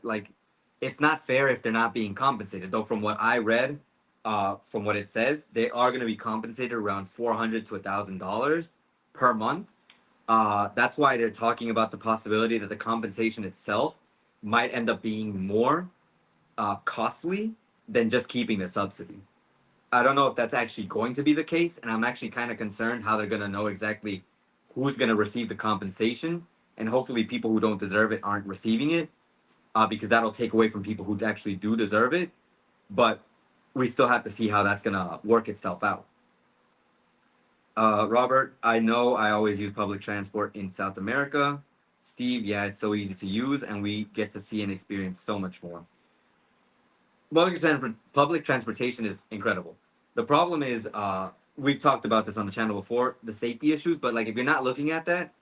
it's not fair if they're not being compensated. Though, from what I read, from what it says, they are going to be compensated around $400 to $1,000 per month. That's why they're talking about the possibility that the compensation itself might end up being more costly than just keeping the subsidy. I don't know if that's actually going to be the case, and I'm actually kind of concerned how they're going to know exactly who's going to receive the compensation, and hopefully people who don't deserve it aren't receiving it, because that'll take away from people who actually do deserve it. But we still have to see how that's going to work itself out. Robert, I know I always use public transport in South America. Steve, yeah, it's so easy to use, and we get to see and experience so much more. Public transportation is incredible. The problem is, we've talked about this on the channel before, the safety issues. But like, if you're not looking at that,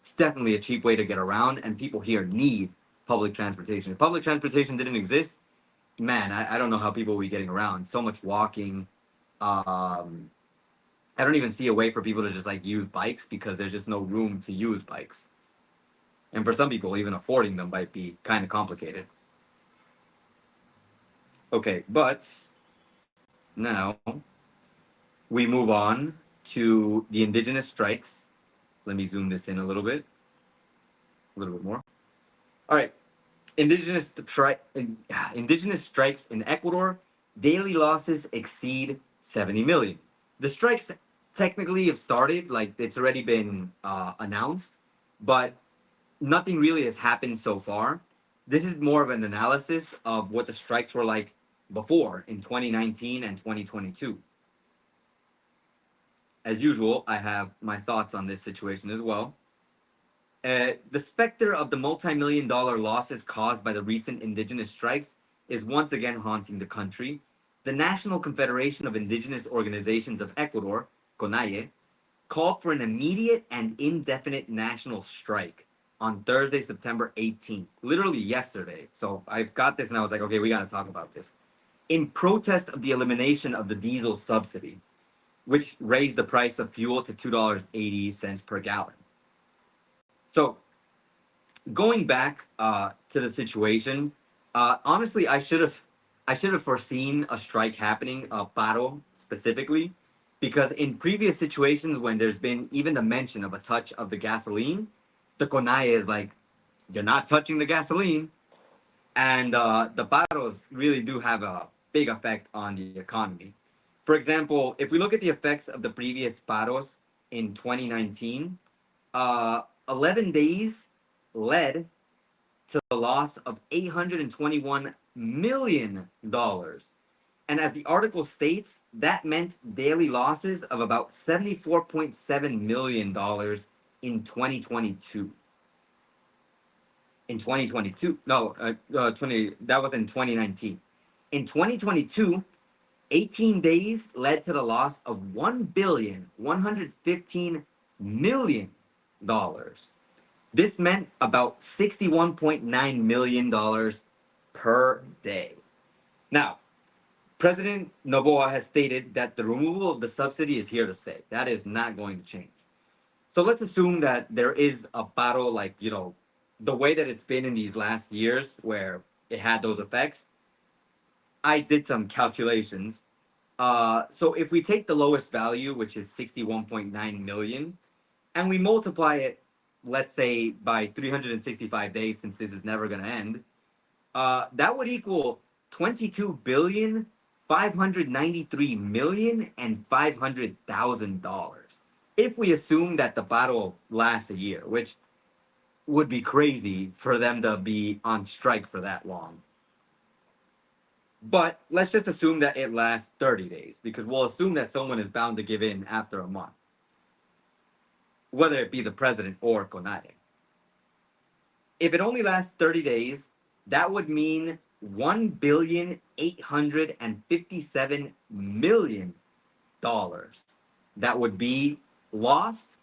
it's definitely a cheap way to get around, and people here need public transportation. If public transportation didn't exist, man, I don't know how people would be getting around. So much walking. I don't even see a way for people to just like use bikes because there's just no room to use bikes. And for some people, even affording them might be kind of complicated. Okay, but now we move on to the indigenous strikes. Let me zoom this in a little bit. little bit more. All right. Indigenous strikes in Ecuador, daily losses exceed 70 million. The strikes technically have started, like it's already been announced, but nothing really has happened so far. This is more of an analysis of what the strikes were like before in 2019 and 2022. As usual, I have my thoughts on this situation as well. The specter of the multi-million dollar losses caused by the recent indigenous strikes is once again haunting the country. The National Confederation of Indigenous Organizations of Ecuador, CONAIE, called for an immediate and indefinite national strike on Thursday, September 18th, literally yesterday. So I've got this and I was like, okay, we got to talk about this. In protest of the elimination of the diesel subsidy, which raised the price of fuel to $2.80 per gallon. So going back to the situation, honestly, I should have foreseen a strike happening, paro specifically, because in previous situations when there's been even the mention of a touch of the gasoline, the CONAIE is like, you're not touching the gasoline, and the paros really do have a big effect on the economy. For example, if we look at the effects of the previous paros in 2019, 11 days led to the loss of $821 million. And as the article states, that meant daily losses of about $74.7 million in 2022. In 2022, no, 20, that was in 2019. In 2022, 18 days led to the loss of $1,115,000,000. This meant about $61.9 million per day. Now, President Noboa has stated that the removal of the subsidy is here to stay. That is not going to change. So let's assume that there is a battle, like, the way that it's been in these last years where it had those effects. I did some calculations. So if we take the lowest value, which is 61.9 million, and we multiply it, let's say, by 365 days, since this is never going to end, that would equal 22,593,500,000. If we assume that the battle lasts a year, which would be crazy for them to be on strike for that long. But let's just assume that it lasts 30 days, because we'll assume that someone is bound to give in after a month, whether it be the president or CONAIE. If it only lasts 30 days, that would mean $1,857,000,000 that would be lost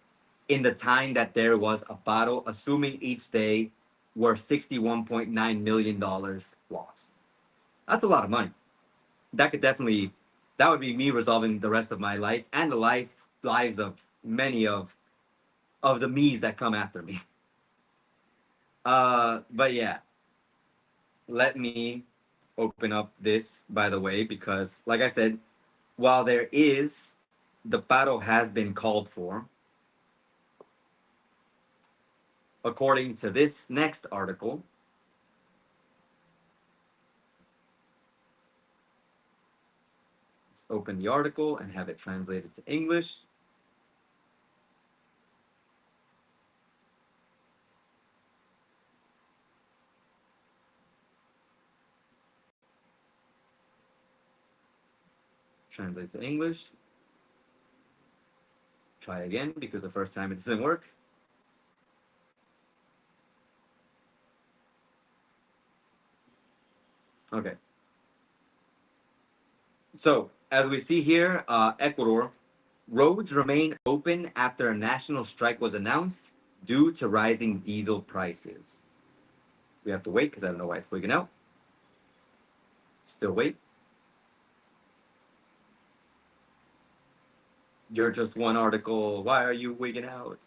in the time that there was a battle, assuming each day were $61.9 million lost. That's a lot of money. That would be me resolving the rest of my life and the lives of many of the me's that come after me. But yeah, let me open up this, by the way, because like I said, while the battle has been called for, according to this next article, let's open the article and have it translated to English. Translate to English. Try again, because the first time it doesn't work. Okay. So, as we see here, Ecuador, roads remain open after a national strike was announced due to rising diesel prices. We have to wait because I don't know why it's wigging out. Still wait. You're just one article. Why are you wigging out?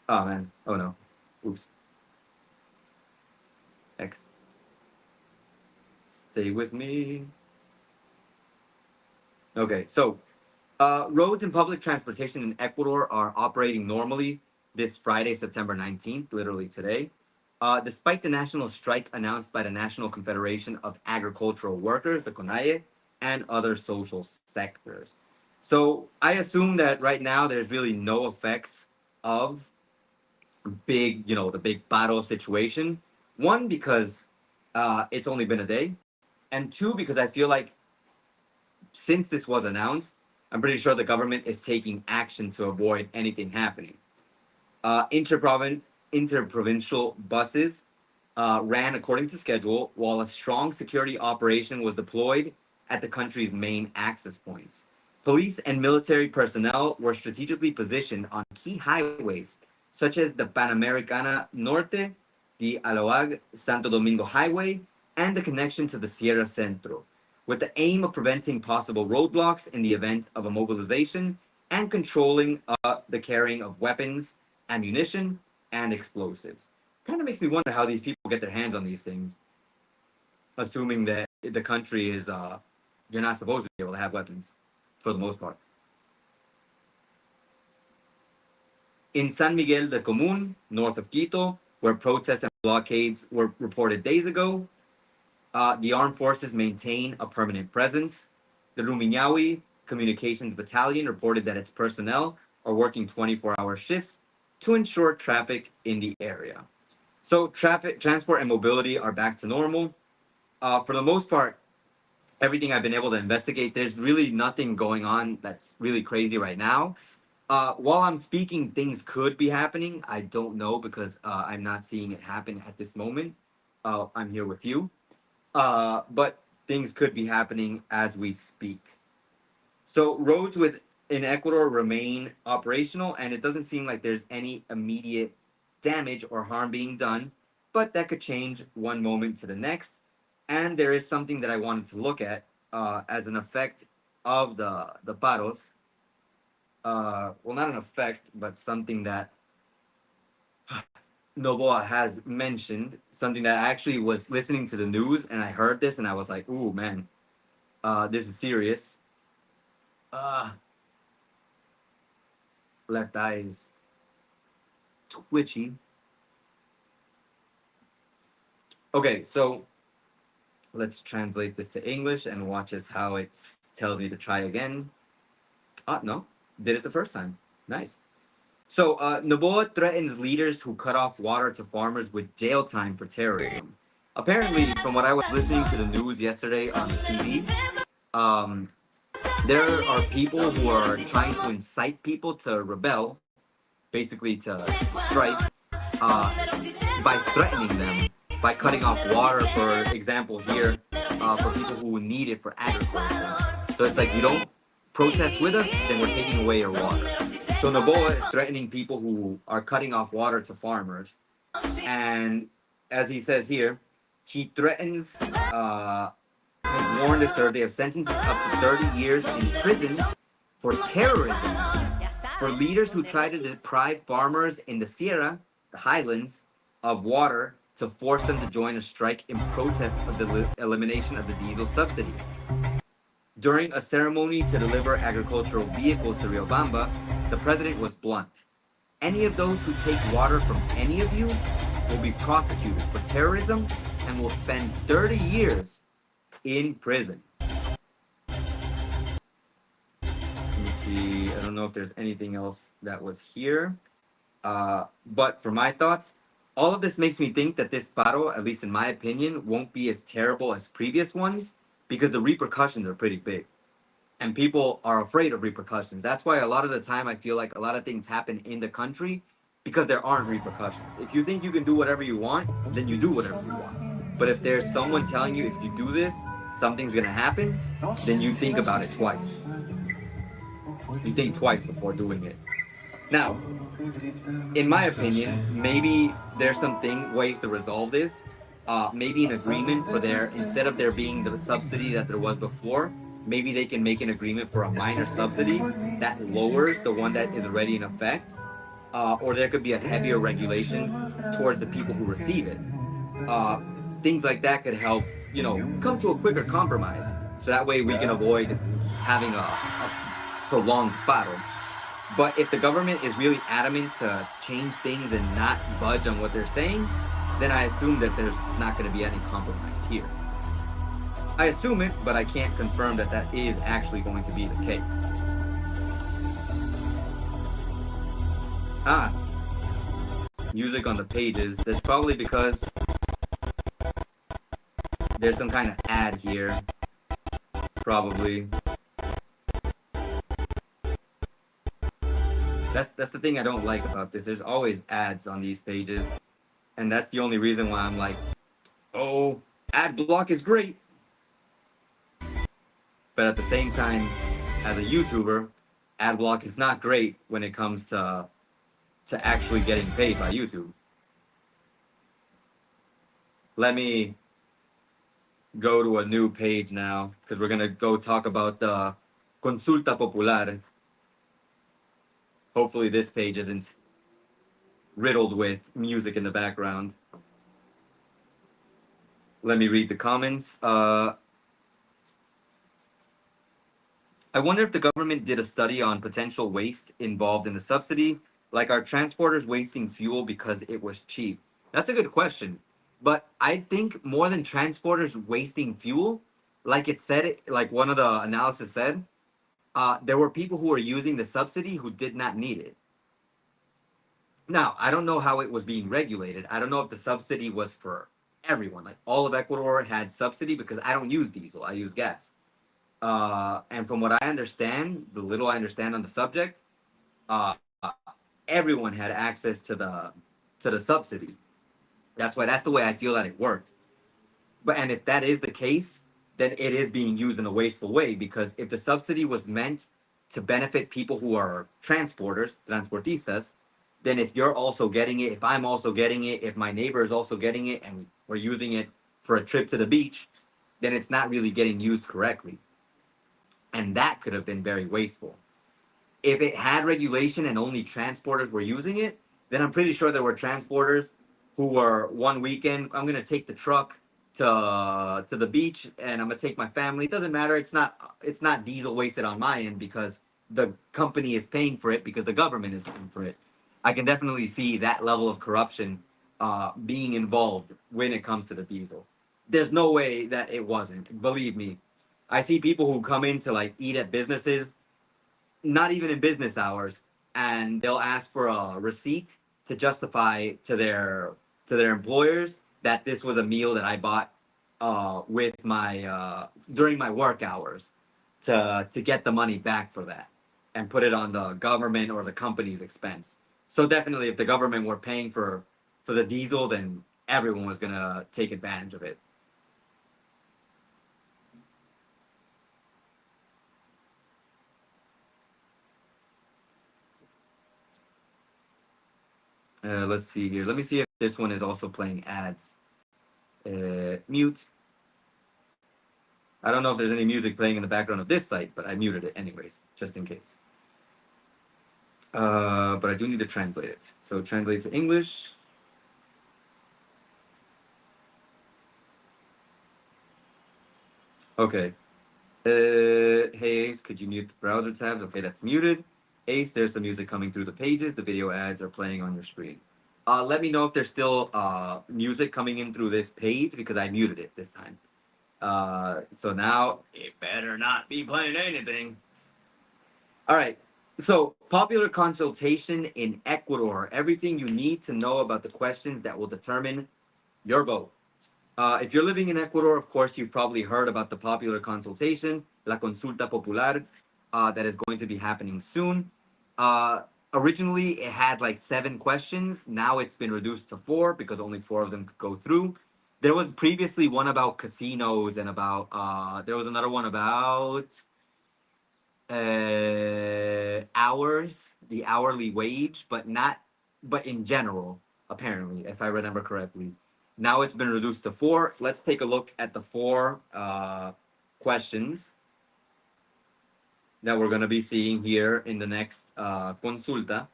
Oh, man. Oh, no. Oops. X. Stay with me. Okay, so roads and public transportation in Ecuador are operating normally this Friday, September 19th, literally today, despite the national strike announced by the National Confederation of Agricultural Workers, the CONAIE, and other social sectors. So I assume that right now there's really no effects of the big battle situation. One, because it's only been a day, and two, because I feel like since this was announced, I'm pretty sure the government is taking action to avoid anything happening. Interprovincial buses ran according to schedule, while a strong security operation was deployed at the country's main access points. Police and military personnel were strategically positioned on key highways, such as the Panamericana Norte, the Aloag Santo Domingo Highway, and the connection to the Sierra Centro, with the aim of preventing possible roadblocks in the event of a mobilization and controlling the carrying of weapons, ammunition, and explosives. Kind of makes me wonder how these people get their hands on these things, assuming that the country is, you're not supposed to be able to have weapons, for the most part. In San Miguel de Comun, north of Quito, where protests and blockades were reported days ago, the armed forces maintain a permanent presence. The Rumiñahui Communications Battalion reported that its personnel are working 24-hour shifts to ensure traffic in the area. So traffic, transport, and mobility are back to normal. For the most part, everything I've been able to investigate, there's really nothing going on that's really crazy right now. While I'm speaking, things could be happening. I don't know because I'm not seeing it happen at this moment. I'm here with you. But things could be happening as we speak. So roads in Ecuador remain operational, and it doesn't seem like there's any immediate damage or harm being done, but that could change one moment to the next. And there is something that I wanted to look at as an effect of the paros. Well, not an effect, but something that Noboa has mentioned, something that I actually was listening to the news and I heard this and I was like, ooh, man, this is serious. Left eye is twitchy. Okay, so let's translate this to English and watch as how it tells me to try again. No, did it the first time. Nice. So, Noboa threatens leaders who cut off water to farmers with jail time for terrorism. Apparently, from what I was listening to the news yesterday on the TV, there are people who are trying to incite people to rebel, basically to strike, by threatening them, by cutting off water, for example, here, for people who need it for agriculture. So it's like, you don't protest with us, then we're taking away your water. So Noboa is threatening people who are cutting off water to farmers. And as he says here, he threatens, has warned us they have sentenced up to 30 years in prison for terrorism for leaders who try to deprive farmers in the Sierra, the highlands, of water to force them to join a strike in protest of the elimination of the diesel subsidy. During a ceremony to deliver agricultural vehicles to Riobamba, the president was blunt. Any of those who take water from any of you will be prosecuted for terrorism and will spend 30 years in prison. Let me see. I don't know if there's anything else that was here. But for my thoughts, all of this makes me think that this paro, at least in my opinion, won't be as terrible as previous ones because the repercussions are pretty big. And people are afraid of repercussions. That's why a lot of the time I feel like a lot of things happen in the country because there aren't repercussions. If you think you can do whatever you want, then you do whatever you want. But if there's someone telling you if you do this, something's gonna happen, then you think about it twice. You think twice before doing it. Now, in my opinion, maybe there's ways to resolve this. Maybe an agreement for instead of there being the subsidy that there was before, maybe they can make an agreement for a minor subsidy that lowers the one that is already in effect. Or there could be a heavier regulation towards the people who receive it. Things like that could help, come to a quicker compromise. So that way we can avoid having a prolonged battle. But if the government is really adamant to change things and not budge on what they're saying, then I assume that there's not going to be any compromise here. I assume it, but I can't confirm that that is actually going to be the case. Ah, music on the pages. That's probably because there's some kind of ad here. Probably. That's the thing I don't like about this. There's always ads on these pages. And that's the only reason why I'm like, oh, ad block is great. But at the same time, as a YouTuber, ad block is not great when it comes to actually getting paid by YouTube. Let me go to a new page now, because we're gonna go talk about the Consulta Popular. Hopefully this page isn't riddled with music in the background. Let me read the comments. I wonder if the government did a study on potential waste involved in the subsidy, like are transporters wasting fuel because it was cheap? That's a good question. But I think more than transporters wasting fuel, like it said, like one of the analysis said, there were people who were using the subsidy who did not need it. Now, I don't know how it was being regulated. I don't know if the subsidy was for everyone. Like all of Ecuador had subsidy because I don't use diesel, I use gas. And from what I understand, the little I understand on the subject, uh, everyone had access to the subsidy. That's the way I feel that it worked. But and if that is the case, then it is being used in a wasteful way, because if the subsidy was meant to benefit people who are transporters, transportistas, then if you're also getting it, if I'm also getting it, if my neighbor is also getting it, and we're using it for a trip to the beach, then it's not really getting used correctly. And that could have been very wasteful. If it had regulation and only transporters were using it, then I'm pretty sure there were transporters who were one weekend, I'm gonna take the truck to the beach and I'm gonna take my family. It doesn't matter. It's not diesel wasted on my end because the company is paying for it, because the government is paying for it. I can definitely see that level of corruption being involved when it comes to the diesel. There's no way that it wasn't. Believe me, I see people who come in to like eat at businesses, not even in business hours, and they'll ask for a receipt to justify to their employers that this was a meal that I bought with my during my work hours, to get the money back for that and put it on the government or the company's expense. So definitely, if the government were paying for the diesel, then everyone was gonna take advantage of it. Let's see here. Let me see if this one is also playing ads. Mute. I don't know if there's any music playing in the background of this site, but I muted it anyways, just in case. But I do need to translate it. So translate to English. Okay. Hey Ace, could you mute the browser tabs? Okay, that's muted. Ace, there's some music coming through the pages. The video ads are playing on your screen. Let me know if there's still music coming in through this page, because I muted it this time. So now it better not be playing anything. All right. So, popular consultation in Ecuador. Everything you need to know about the questions that will determine your vote. If you're living in Ecuador, of course, you've probably heard about the popular consultation, La Consulta Popular, that is going to be happening soon. Originally, it had like 7 questions. Now it's been reduced to 4 because only 4 of them could go through. There was previously one about casinos and about, there was another one about hours, the hourly wage, but in general, apparently, if I remember correctly. Now it's been reduced to 4. Let's take a look at the 4 questions that we're going to be seeing here in the next consulta,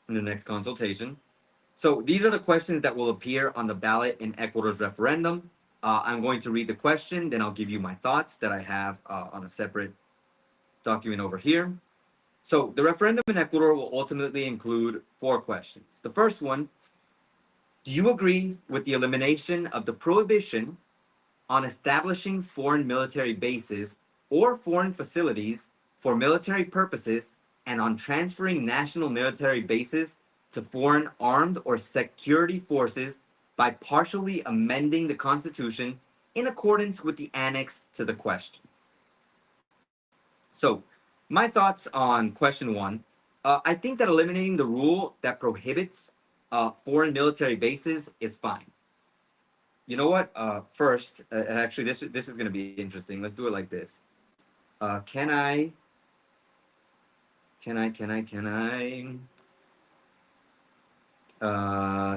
in the next consultation. So these are the questions that will appear on the ballot in Ecuador's referendum. I'm going to read the question, then I'll give you my thoughts that I have on a separate document over here. So the referendum in Ecuador will ultimately include 4 questions. The first one: do you agree with the elimination of the prohibition on establishing foreign military bases or foreign facilities for military purposes and on transferring national military bases to foreign armed or security forces by partially amending the Constitution in accordance with the annex to the question? So, my thoughts on question one. I think that eliminating the rule that prohibits foreign military bases is fine. You know what? First, actually, this is going to be interesting. Let's do it like this. Can I?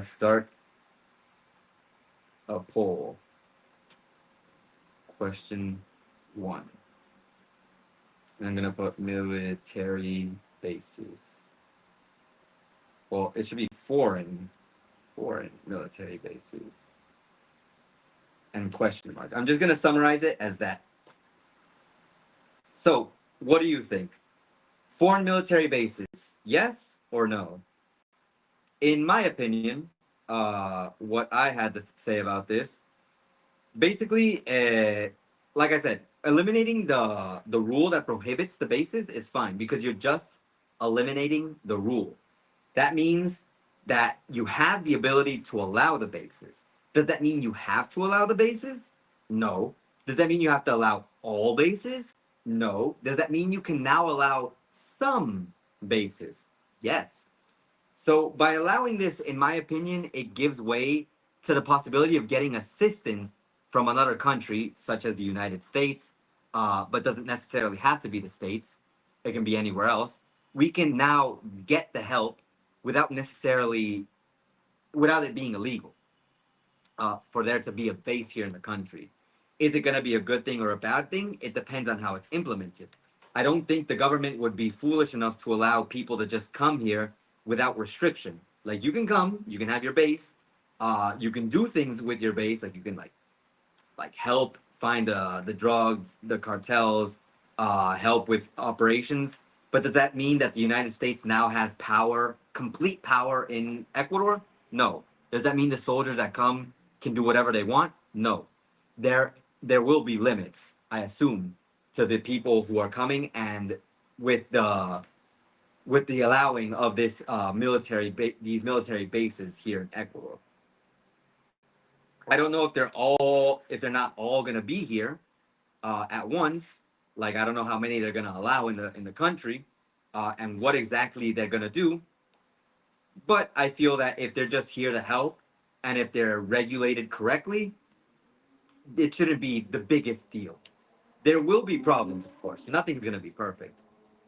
Start a poll. Question one. And I'm gonna put military bases. Well, it should be foreign military bases. And question mark. I'm just gonna summarize it as that. So, what do you think? Foreign military bases, yes or no? In my opinion, what I had to say about this, basically, like I said, eliminating the rule that prohibits the bases is fine because you're just eliminating the rule. That means that you have the ability to allow the bases. Does that mean you have to allow the bases? No. Does that mean you have to allow all bases? No. Does that mean you can now allow some bases? Yes. So by allowing this, in my opinion, it gives way to the possibility of getting assistance from another country, such as the United States, but doesn't necessarily have to be the States. It can be anywhere else. We can now get the help without necessarily, without it being illegal, for there to be a base here in the country. Is it going to be a good thing or a bad thing? It depends on how it's implemented. I don't think the government would be foolish enough to allow people to just come here without restriction. Like, you can come, you can have your base, you can do things with your base, like you can help find the drugs, the cartels, help with operations. But does that mean that the United States now has power, complete power in Ecuador? No. Does that mean the soldiers that come can do whatever they want? No. There will be limits, I assume, to the people who are coming, and with the allowing of this these military bases here in Ecuador. I don't know if they're not all gonna be here at once. Like, I don't know how many they're gonna allow in the country, and what exactly they're gonna do. But I feel that if they're just here to help, and if they're regulated correctly, it shouldn't be the biggest deal. There will be problems, of course. Nothing's gonna be perfect.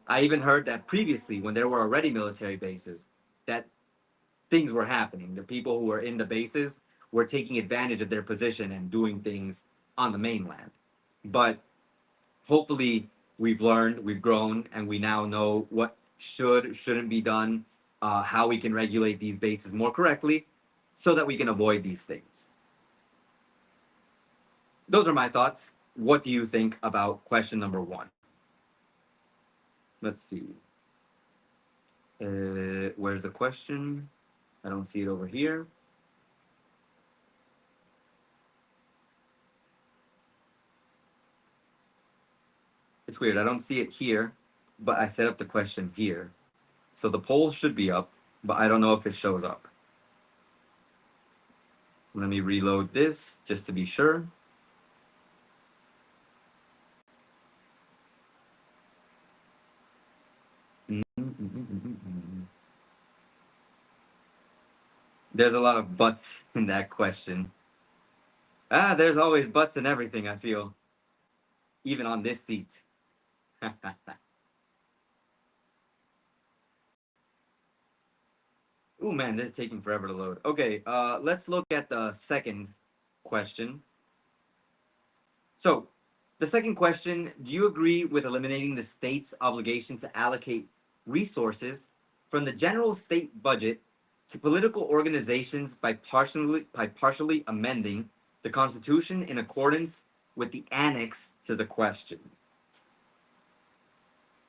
I even heard that previously, when there were already military bases, that things were happening. The people who were in the bases were taking advantage of their position and doing things on the mainland. But hopefully, we've learned, we've grown, and we now know what shouldn't be done, how we can regulate these bases more correctly, so that we can avoid these things. Those are my thoughts. What do you think about question number one? Let's see. Where's the question? I don't see it over here. It's weird. I don't see it here, but I set up the question here. So the poll should be up, but I don't know if it shows up. Let me reload this just to be sure. There's a lot of buts in that question. There's always buts in everything, I feel. Even on this seat. Ooh, man, this is taking forever to load. Okay, let's look at the second question. So, the second question: do you agree with eliminating the state's obligation to allocate resources from the general state budget to political organizations by partially amending the Constitution in accordance with the annex to the question?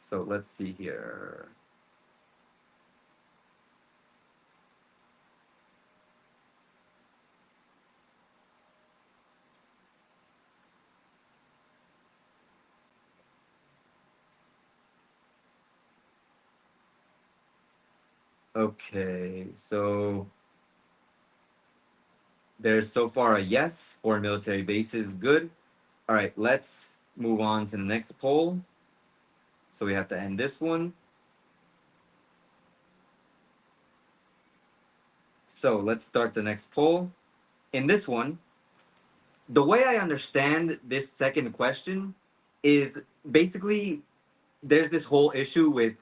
So let's see here. Okay, so there's so far a yes for military bases. Good. All right, let's move on to the next poll. So we have to end this one. So let's start the next poll. In this one, the way I understand this second question is basically there's this whole issue with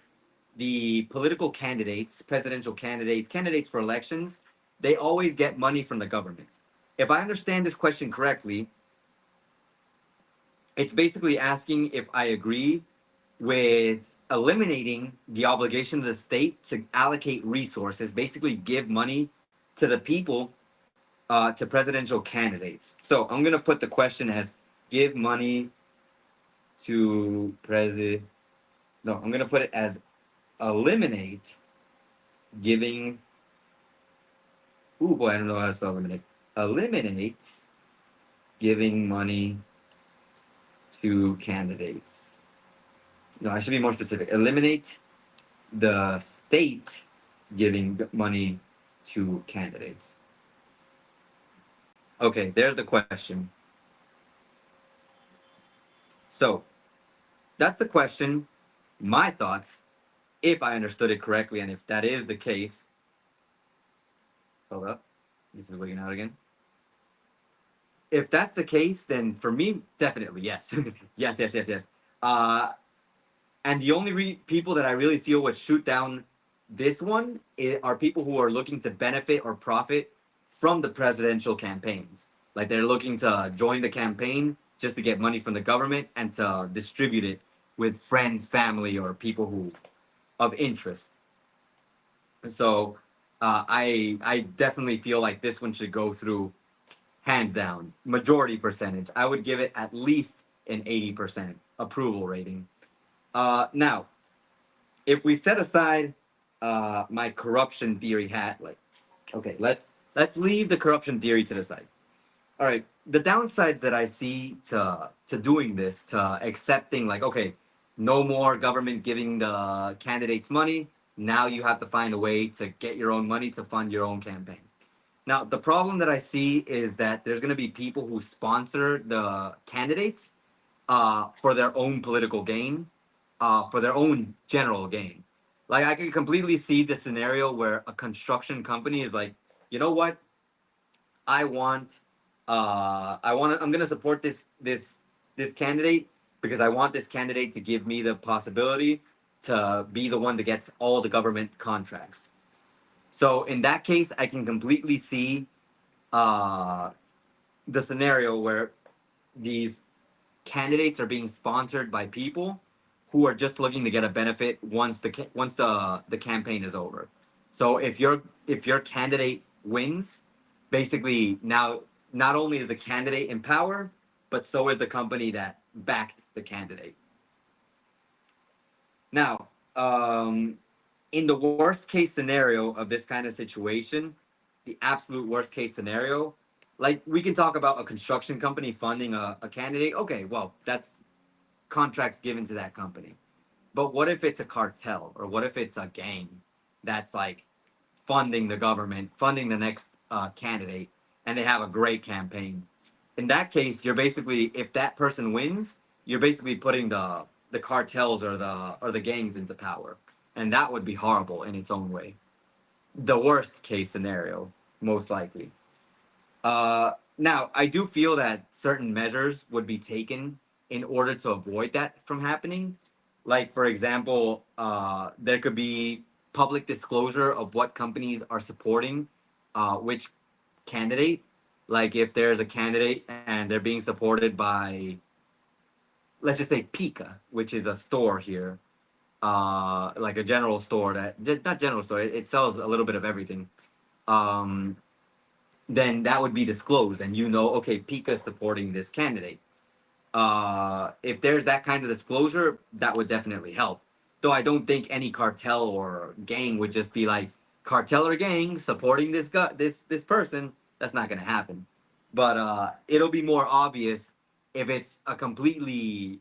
the political candidates, presidential candidates, candidates for elections. They always get money from the government. If I understand this question correctly, it's basically asking if I agree with eliminating the obligation of the state to allocate resources, basically give money to the people, to presidential candidates. So I'm gonna put the question as give money to president. No, I'm gonna put it as eliminate giving. Ooh boy, I don't know how to spell eliminate. Eliminate giving money to candidates. No, I should be more specific. Eliminate the state giving money to candidates. Okay, there's the question. So that's the question. My thoughts, if I understood it correctly, and if that is the case, hold up, this is wigging out again. If that's the case, then for me, definitely yes, yes. Uh, and the only people that I really feel would shoot down this one are people who are looking to benefit or profit from the presidential campaigns. Like they're looking to join the campaign just to get money from the government and to distribute it with friends, family, or people who of interest. So I definitely feel like this one should go through hands down, majority percentage. I would give it at least an 80% approval rating. Now, if we set aside my corruption theory hat, like, okay, let's leave the corruption theory to the side. All right, the downsides that I see to doing this, to accepting, like, okay, no more government giving the candidates money. Now you have to find a way to get your own money to fund your own campaign. Now, the problem that I see is that there's going to be people who sponsor the candidates for their own political gain, for their own general gain. Like, I can completely see the scenario where a construction company is like, you know what? I want, I'm going to support this candidate because I want this candidate to give me the possibility to be the one that gets all the government contracts. So in that case, I can completely see uh, the scenario where these candidates are being sponsored by people who are just looking to get a benefit once the campaign is over. So if your candidate wins, basically now not only is the candidate in power, but so is the company that backed the candidate. Now, in the worst case scenario of this kind of situation, the absolute worst case scenario, like we can talk about a construction company funding a candidate. Okay, well, that's contracts given to that company. But what if it's a cartel, or what if it's a gang that's like funding the government, funding the next candidate, and they have a great campaign? In that case, you're basically, if that person wins, you're basically putting the cartels or the gangs into power, and that would be horrible in its own way. The worst case scenario, most likely. Now, I do feel that certain measures would be taken in order to avoid that from happening. Like, for example, there could be public disclosure of what companies are supporting which candidate. Like, if there's a candidate and they're being supported by, let's just say, Pika, which is a store here, like a general store not general store, it sells a little bit of everything. Um, then that would be disclosed, and okay, Pika is supporting this candidate. If there's that kind of disclosure, that would definitely help. Though I don't think any cartel or gang would just be like cartel or gang supporting this person. That's not gonna happen. But it'll be more obvious if it's a completely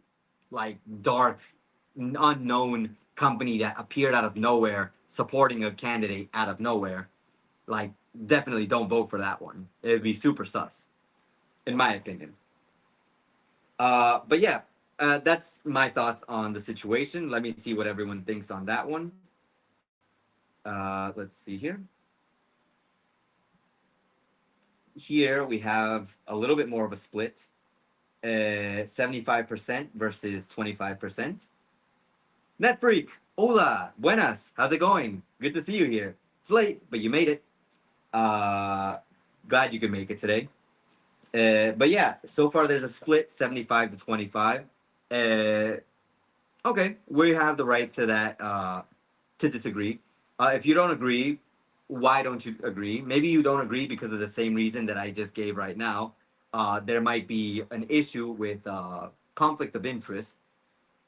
like dark, unknown company that appeared out of nowhere supporting a candidate out of nowhere. Like, definitely don't vote for that one. It'd be super sus, in my opinion. But yeah, that's my thoughts on the situation. Let me see what everyone thinks on that one. Let's see here. Here we have a little bit more of a split. 75% versus 25%. Net Freak, hola, buenas, how's it going? Good to see you here. It's late, but you made it. Uh, Glad you could make it today. But yeah, so far there's a split 75 to 25. Uh, okay, we have the right to that, to disagree. If you don't agree, why don't you agree? Maybe you don't agree because of the same reason that I just gave right now. There might be an issue with conflict of interest.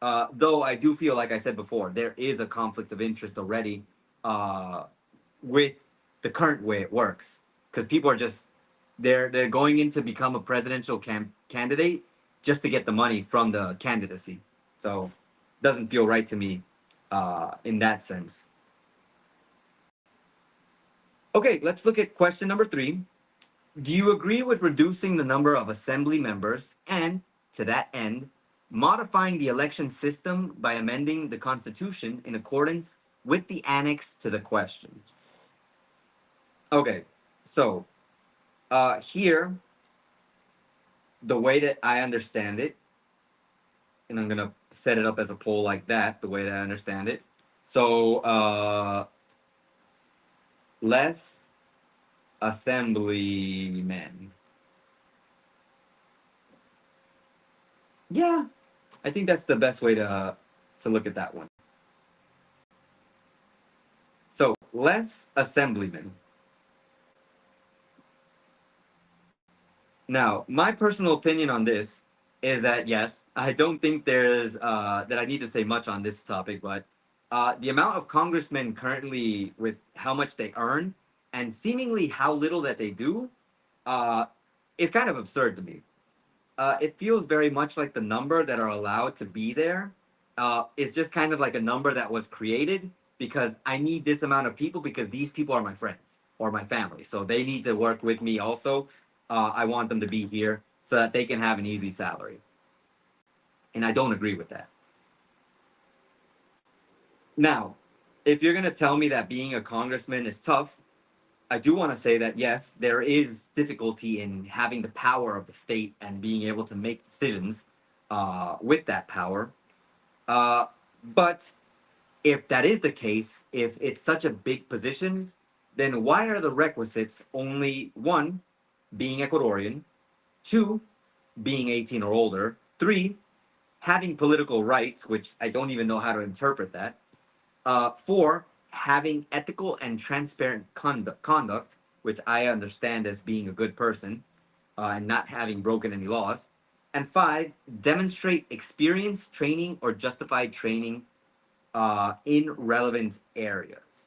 Though I do feel, like I said before, there is a conflict of interest already uh, with the current way it works, because people are just they're going in to become a presidential candidate just to get the money from the candidacy. So doesn't feel right to me in that sense. Okay, let's look at question number 3. Do you agree with reducing the number of assembly members and, to that end, modifying the election system by amending the Constitution in accordance with the annex to the question? Okay, so here, the way that I understand it, and I'm gonna set it up as a poll like that, the way that I understand it. So less assemblymen. Yeah, I think that's the best way to look at that one. So less assemblymen. Now, my personal opinion on this is that yes, I don't think there's that I need to say much on this topic, but the amount of congressmen currently with how much they earn and seemingly how little that they do uh, is kind of absurd to me. It feels very much like the number that are allowed to be there is just kind of like a number that was created because I need this amount of people because these people are my friends or my family. So they need to work with me also. I want them to be here so that they can have an easy salary. And I don't agree with that. Now, if you're going to tell me that being a congressman is tough, I do want to say that yes, there is difficulty in having the power of the state and being able to make decisions with that power. Uh, but if that is the case, if it's such a big position, then why are the requisites only one, being Ecuadorian, two, being 18 or older, three, having political rights, which I don't even know how to interpret that, four, having ethical and transparent conduct, which I understand as being a good person and not having broken any laws. And five, demonstrate experience, training, or justified training in relevant areas.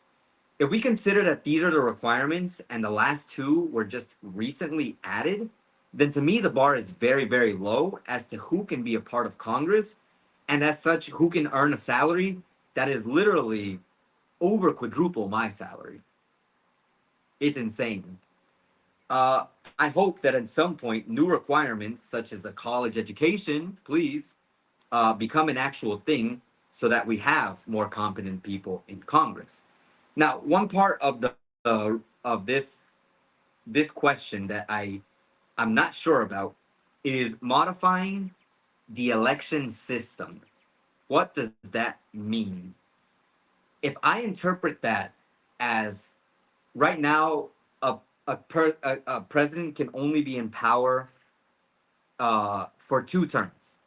If we consider that these are the requirements and the last two were just recently added, then to me the bar is very, very low as to who can be a part of Congress, and as such, who can earn a salary that is literally over quadruple my salary. It's insane. I hope that at some point, new requirements such as a college education, please, become an actual thing so that we have more competent people in Congress. Now, one part of the of this question that I'm not sure about is modifying the election system. What does that mean? If I interpret that as right now, a president can only be in power for 2 terms.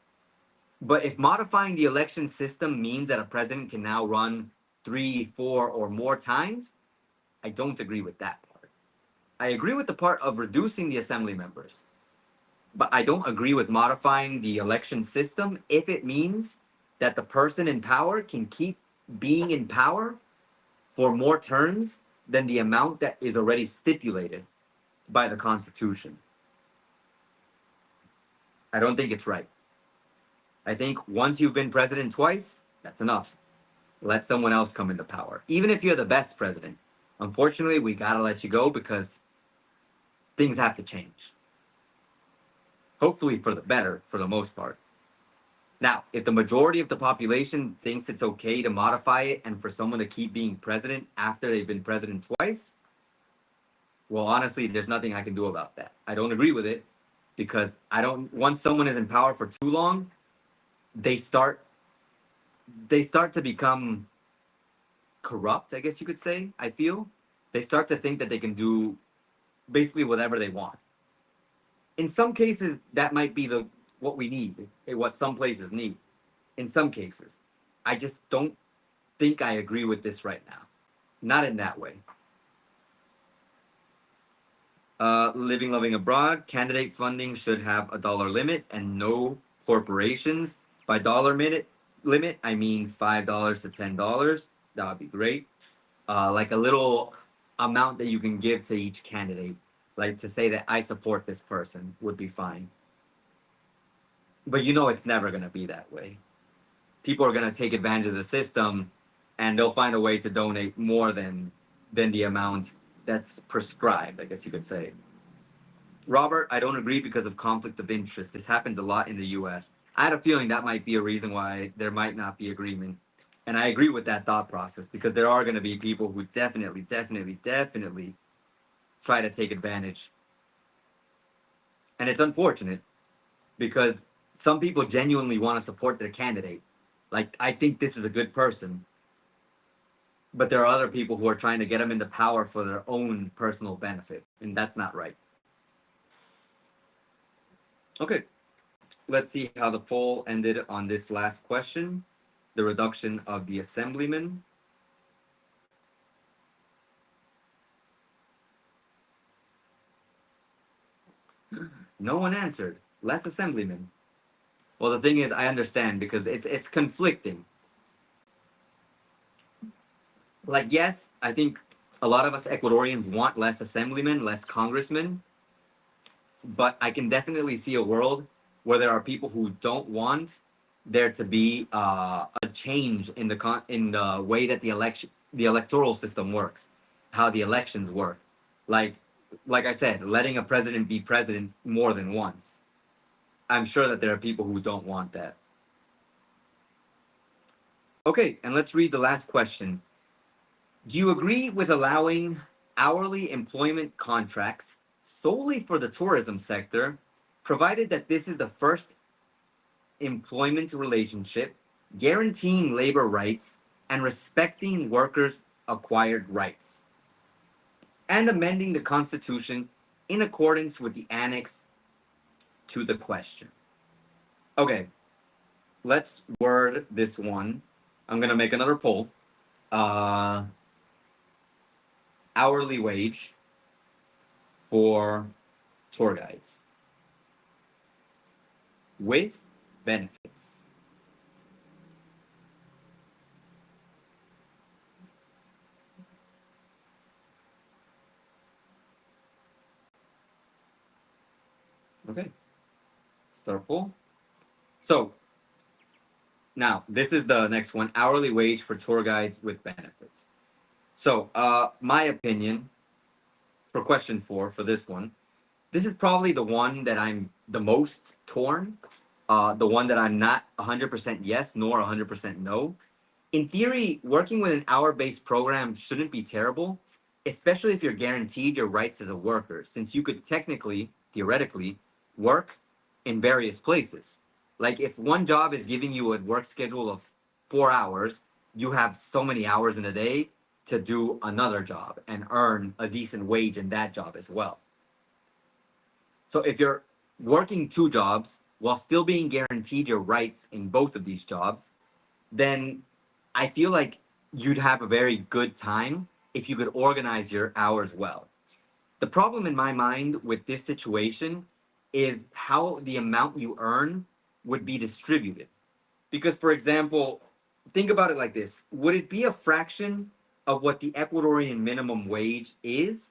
But if modifying the election system means that a president can now run 3, 4, or more times, I don't agree with that part. I agree with the part of reducing the assembly members, but I don't agree with modifying the election system if it means that the person in power can keep being in power for more terms than the amount that is already stipulated by the Constitution. I don't think it's right. I think once you've been president twice, that's enough. Let someone else come into power. Even if you're the best president, unfortunately, we gotta let you go because things have to change. Hopefully for the better, for the most part. Now, if the majority of the population thinks it's okay to modify it and for someone to keep being president after they've been president twice, well, honestly, there's nothing I can do about that. I don't agree with it because I don't. Once someone is in power for too long, they start to become corrupt, I guess you could say. I feel they start to think that they can do basically whatever they want. In some cases, that might be the what we need, what some places need. In some cases, I just don't think I agree with this right now. Not in that way. Living, loving abroad, candidate funding should have a dollar limit and no corporations. By dollar minute limit, I mean $5 to $10. That would be great. Like a little amount that you can give to each candidate, like to say that I support this person would be fine. But you know, it's never gonna be that way. People are gonna take advantage of the system, and they'll find a way to donate more than the amount that's prescribed, I guess you could say. Robert, I don't agree because of conflict of interest. This happens a lot in the US. I had a feeling that might be a reason why there might not be agreement. And I agree with that thought process because there are going to be people who definitely try to take advantage. And it's unfortunate because some people genuinely want to support their candidate. Like, I think this is a good person. But there are other people who are trying to get them into power for their own personal benefit. And that's not right. Okay, let's see how the poll ended on this last question. The reduction of the assemblyman. No one answered. Less assemblymen. Well, the thing is, I understand because it's conflicting. Like, yes, I think a lot of us Ecuadorians want less assemblymen, less congressmen, but I can definitely see a world where there are people who don't want there to be a change in the way that the electoral system works, how the elections work. Like I said, letting a president be president more than once. I'm sure that there are people who don't want that. Okay, and let's read the last question. Do you agree with allowing hourly employment contracts solely for the tourism sector, provided that this is the first employment relationship, guaranteeing labor rights and respecting workers' acquired rights, and amending the Constitution in accordance with the annex to the question? Okay, let's word this one. I'm going to make another poll. Hourly wage for tour guides with benefits. Okay, start poll. So now this is the next one: hourly wage for tour guides with benefits. So, my opinion for question 4 for this one, this is probably the one that I'm the most torn. The one that I'm not 100% yes nor 100% no. In theory, working with an hour-based program shouldn't be terrible, especially if you're guaranteed your rights as a worker, since you could technically, theoretically, work in various places. Like if one job is giving you a work schedule of 4 hours, you have so many hours in a day to do another job and earn a decent wage in that job as well. So if you're working 2 jobs while still being guaranteed your rights in both of these jobs, then I feel like you'd have a very good time if you could organize your hours well. The problem in my mind with this situation is how the amount you earn would be distributed. Because, for example, think about it like this. Would it be a fraction of what the Ecuadorian minimum wage is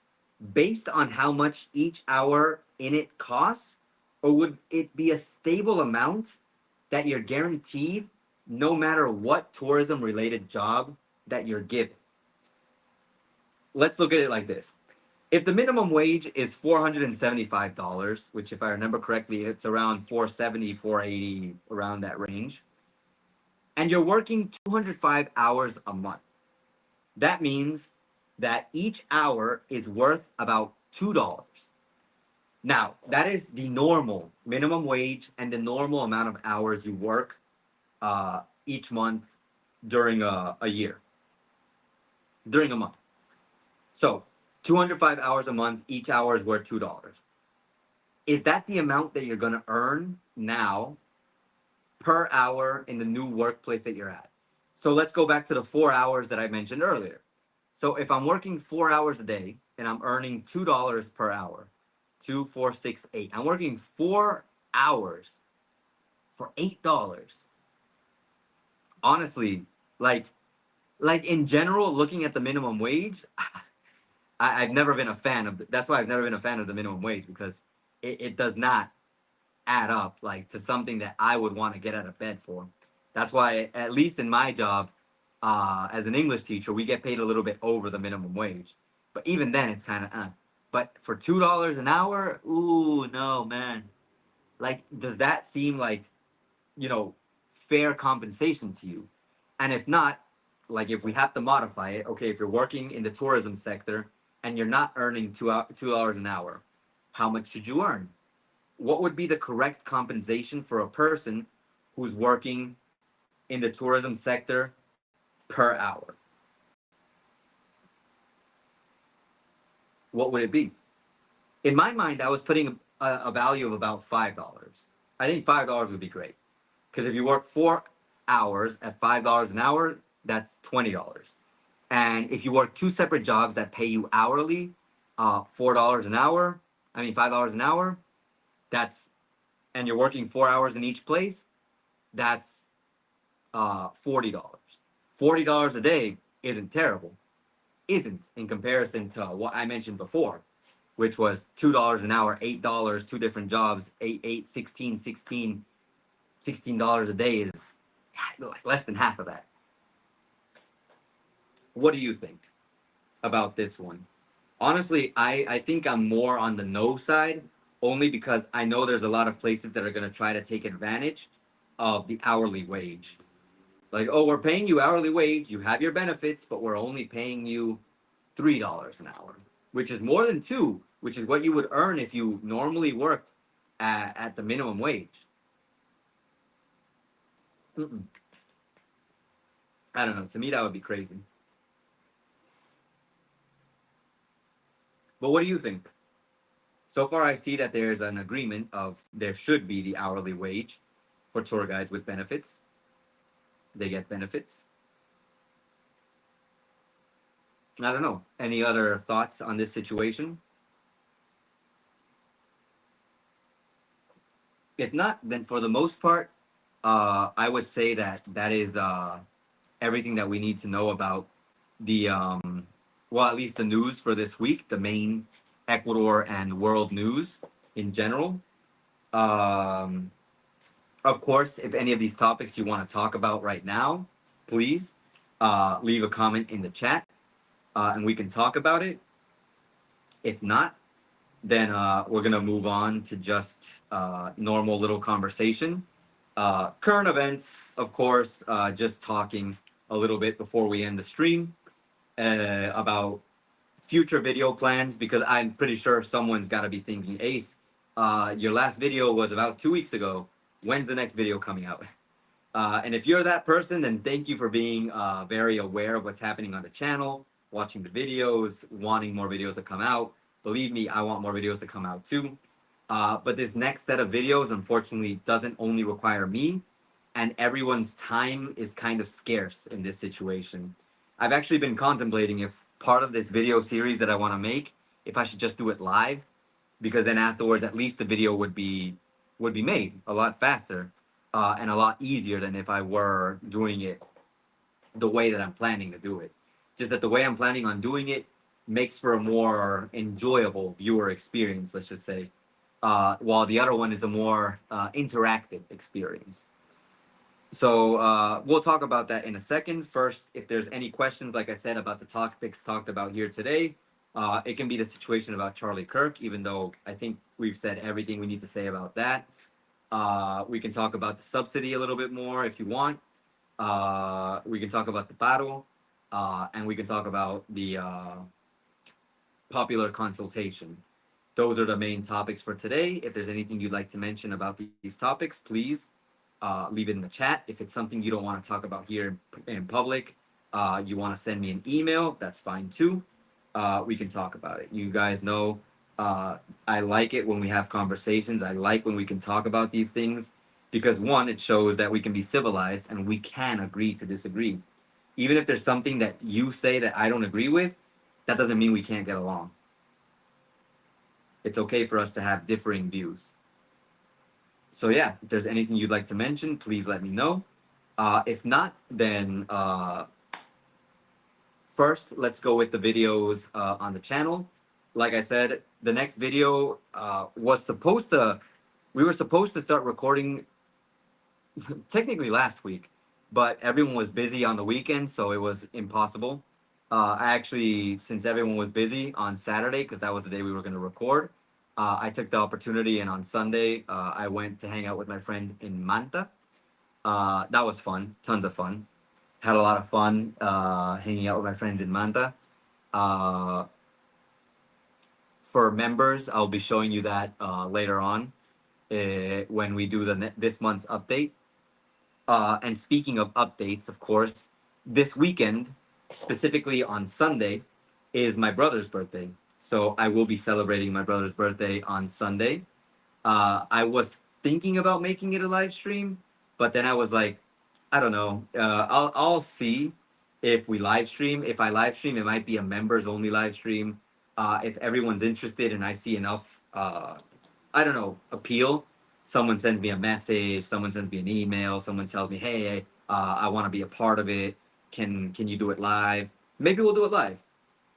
based on how much each hour in it costs? Or would it be a stable amount that you're guaranteed no matter what tourism related job that you're given? Let's look at it like this. If the minimum wage is $475, which if I remember correctly, it's around 470, 480, around that range, and you're working 205 hours a month, that means that each hour is worth about $2. Now, that is the normal minimum wage and the normal amount of hours you work each month during a year, during a month. So 205 hours a month, each hour is worth $2. Is that the amount that you're going to earn now per hour in the new workplace that you're at? So let's go back to the 4 hours that I mentioned earlier. So if I'm working 4 hours a day and I'm earning $2 per hour, 2, 4, 6, 8. I'm working 4 hours for $8. Honestly, like in general, looking at the minimum wage, I've never been a fan of that's why I've never been a fan of the minimum wage, because it does not add up like to something that I would want to get out of bed for. That's why, at least in my job, as an English teacher, we get paid a little bit over the minimum wage. But even then, it's kind of. But for $2 an hour, ooh, no, man. Like, does that seem like, you know, fair compensation to you? And if not, like, if we have to modify it, okay, if you're working in the tourism sector and you're not earning $2 an hour, how much should you earn? What would be the correct compensation for a person who's working in the tourism sector per hour? What would it be? In my mind, I was putting a value of about $5. I think $5 would be great, because if you work 4 hours at $5 an hour, that's $20. And if you work two separate jobs that pay you hourly, $4 an hour, I mean $5 an hour, that's, and you're working 4 hours in each place, that's $40. $40 a day isn't terrible, isn't, in comparison to what I mentioned before, which was $2 an hour, $8, two different jobs, 8, 8, 16, 16, $16 a day is like less than half of that. What do you think about this one? Honestly, I think I'm more on the no side, only because I know there's a lot of places that are going to try to take advantage of the hourly wage. Like, oh, we're paying you hourly wage, you have your benefits, but we're only paying you $3 an hour, which is more than two, which is what you would earn if you normally worked at the minimum wage. Mm-mm. I don't know. To me, that would be crazy. But what do you think? So far, I see that there's an agreement of there should be the hourly wage for tour guides with benefits. They get benefits. I don't know. Any other thoughts on this situation? If not, then for the most part, I would say that that is everything that we need to know about the well, at least the news for this week, the main Ecuador and world news in general. Um, of course, if any of these topics you want to talk about right now, please leave a comment in the chat, and we can talk about it. If not, then we're gonna move on to just normal little conversation. Current events, of course, just talking a little bit before we end the stream about future video plans, because I'm pretty sure someone's got to be thinking, Ace, your last video was about 2 weeks ago. When's the next video coming out? And if you're that person, then thank you for being very aware of what's happening on the channel, watching the videos, wanting more videos to come out. Believe me, I want more videos to come out too. But this next set of videos, unfortunately, doesn't only require me, and everyone's time is kind of scarce in this situation. I've actually been contemplating if part of this video series that I want to make, if I should just do it live, because then afterwards, at least the video would be made a lot faster and a lot easier than if I were doing it the way that I'm planning to do it. Just that the way I'm planning on doing it makes for a more enjoyable viewer experience, let's just say, while the other one is a more interactive experience. So we'll talk about that in a second. First, if there's any questions, like I said, about the topics talked about here today, it can be the situation about Charlie Kirk, even though I think we've said everything we need to say about that. We can talk about the subsidy a little bit more if you want. We can talk about the battle, and we can talk about the popular consultation. Those are the main topics for today. If there's anything you'd like to mention about these topics, please leave it in the chat. If it's something you don't want to talk about here in public, you want to send me an email, that's fine too. We can talk about it. You guys know I like it when we have conversations. I like when we can talk about these things because one, it shows that we can be civilized and we can agree to disagree. Even if there's something that you say that I don't agree with, that doesn't mean we can't get along. It's okay for us to have differing views. So yeah, if there's anything you'd like to mention, please let me know. If not, then first let's go with the videos on the channel. Like I said, the next video we were supposed to start recording technically last week, but everyone was busy on the weekend, so it was impossible. I actually, since everyone was busy on Saturday, because that was the day we were going to record, I took the opportunity, and on Sunday, I went to hang out with my friends in Manta. That was fun, tons of fun. Had a lot of fun hanging out with my friends in Manta. Uh, for members, I'll be showing you that later on when we do this month's update. And speaking of updates, of course, this weekend, specifically on Sunday, is my brother's birthday. So I will be celebrating my brother's birthday on Sunday. I was thinking about making it a live stream, but then I was like, I don't know. I'll see if we live stream. If I live stream, it might be a members only live stream. If everyone's interested and I see enough, I don't know, appeal. Someone sends me a message. Someone sends me an email. Someone tells me, hey, I want to be a part of it. Can you do it live? Maybe we'll do it live.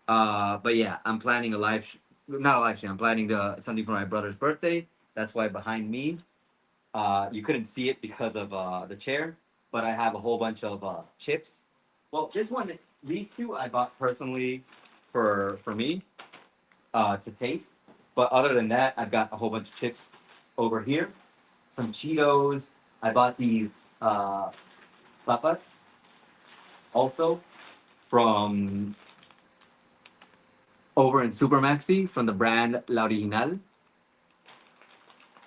But yeah, I'm planning not a live stream. I'm planning something for my brother's birthday. That's why behind me, you couldn't see it because of the chair, but I have a whole bunch of chips. Well, this one, these two I bought personally for me to taste. But other than that, I've got a whole bunch of chips over here. Some Cheetos. I bought these papas also from over in Supermaxi from the brand La Original.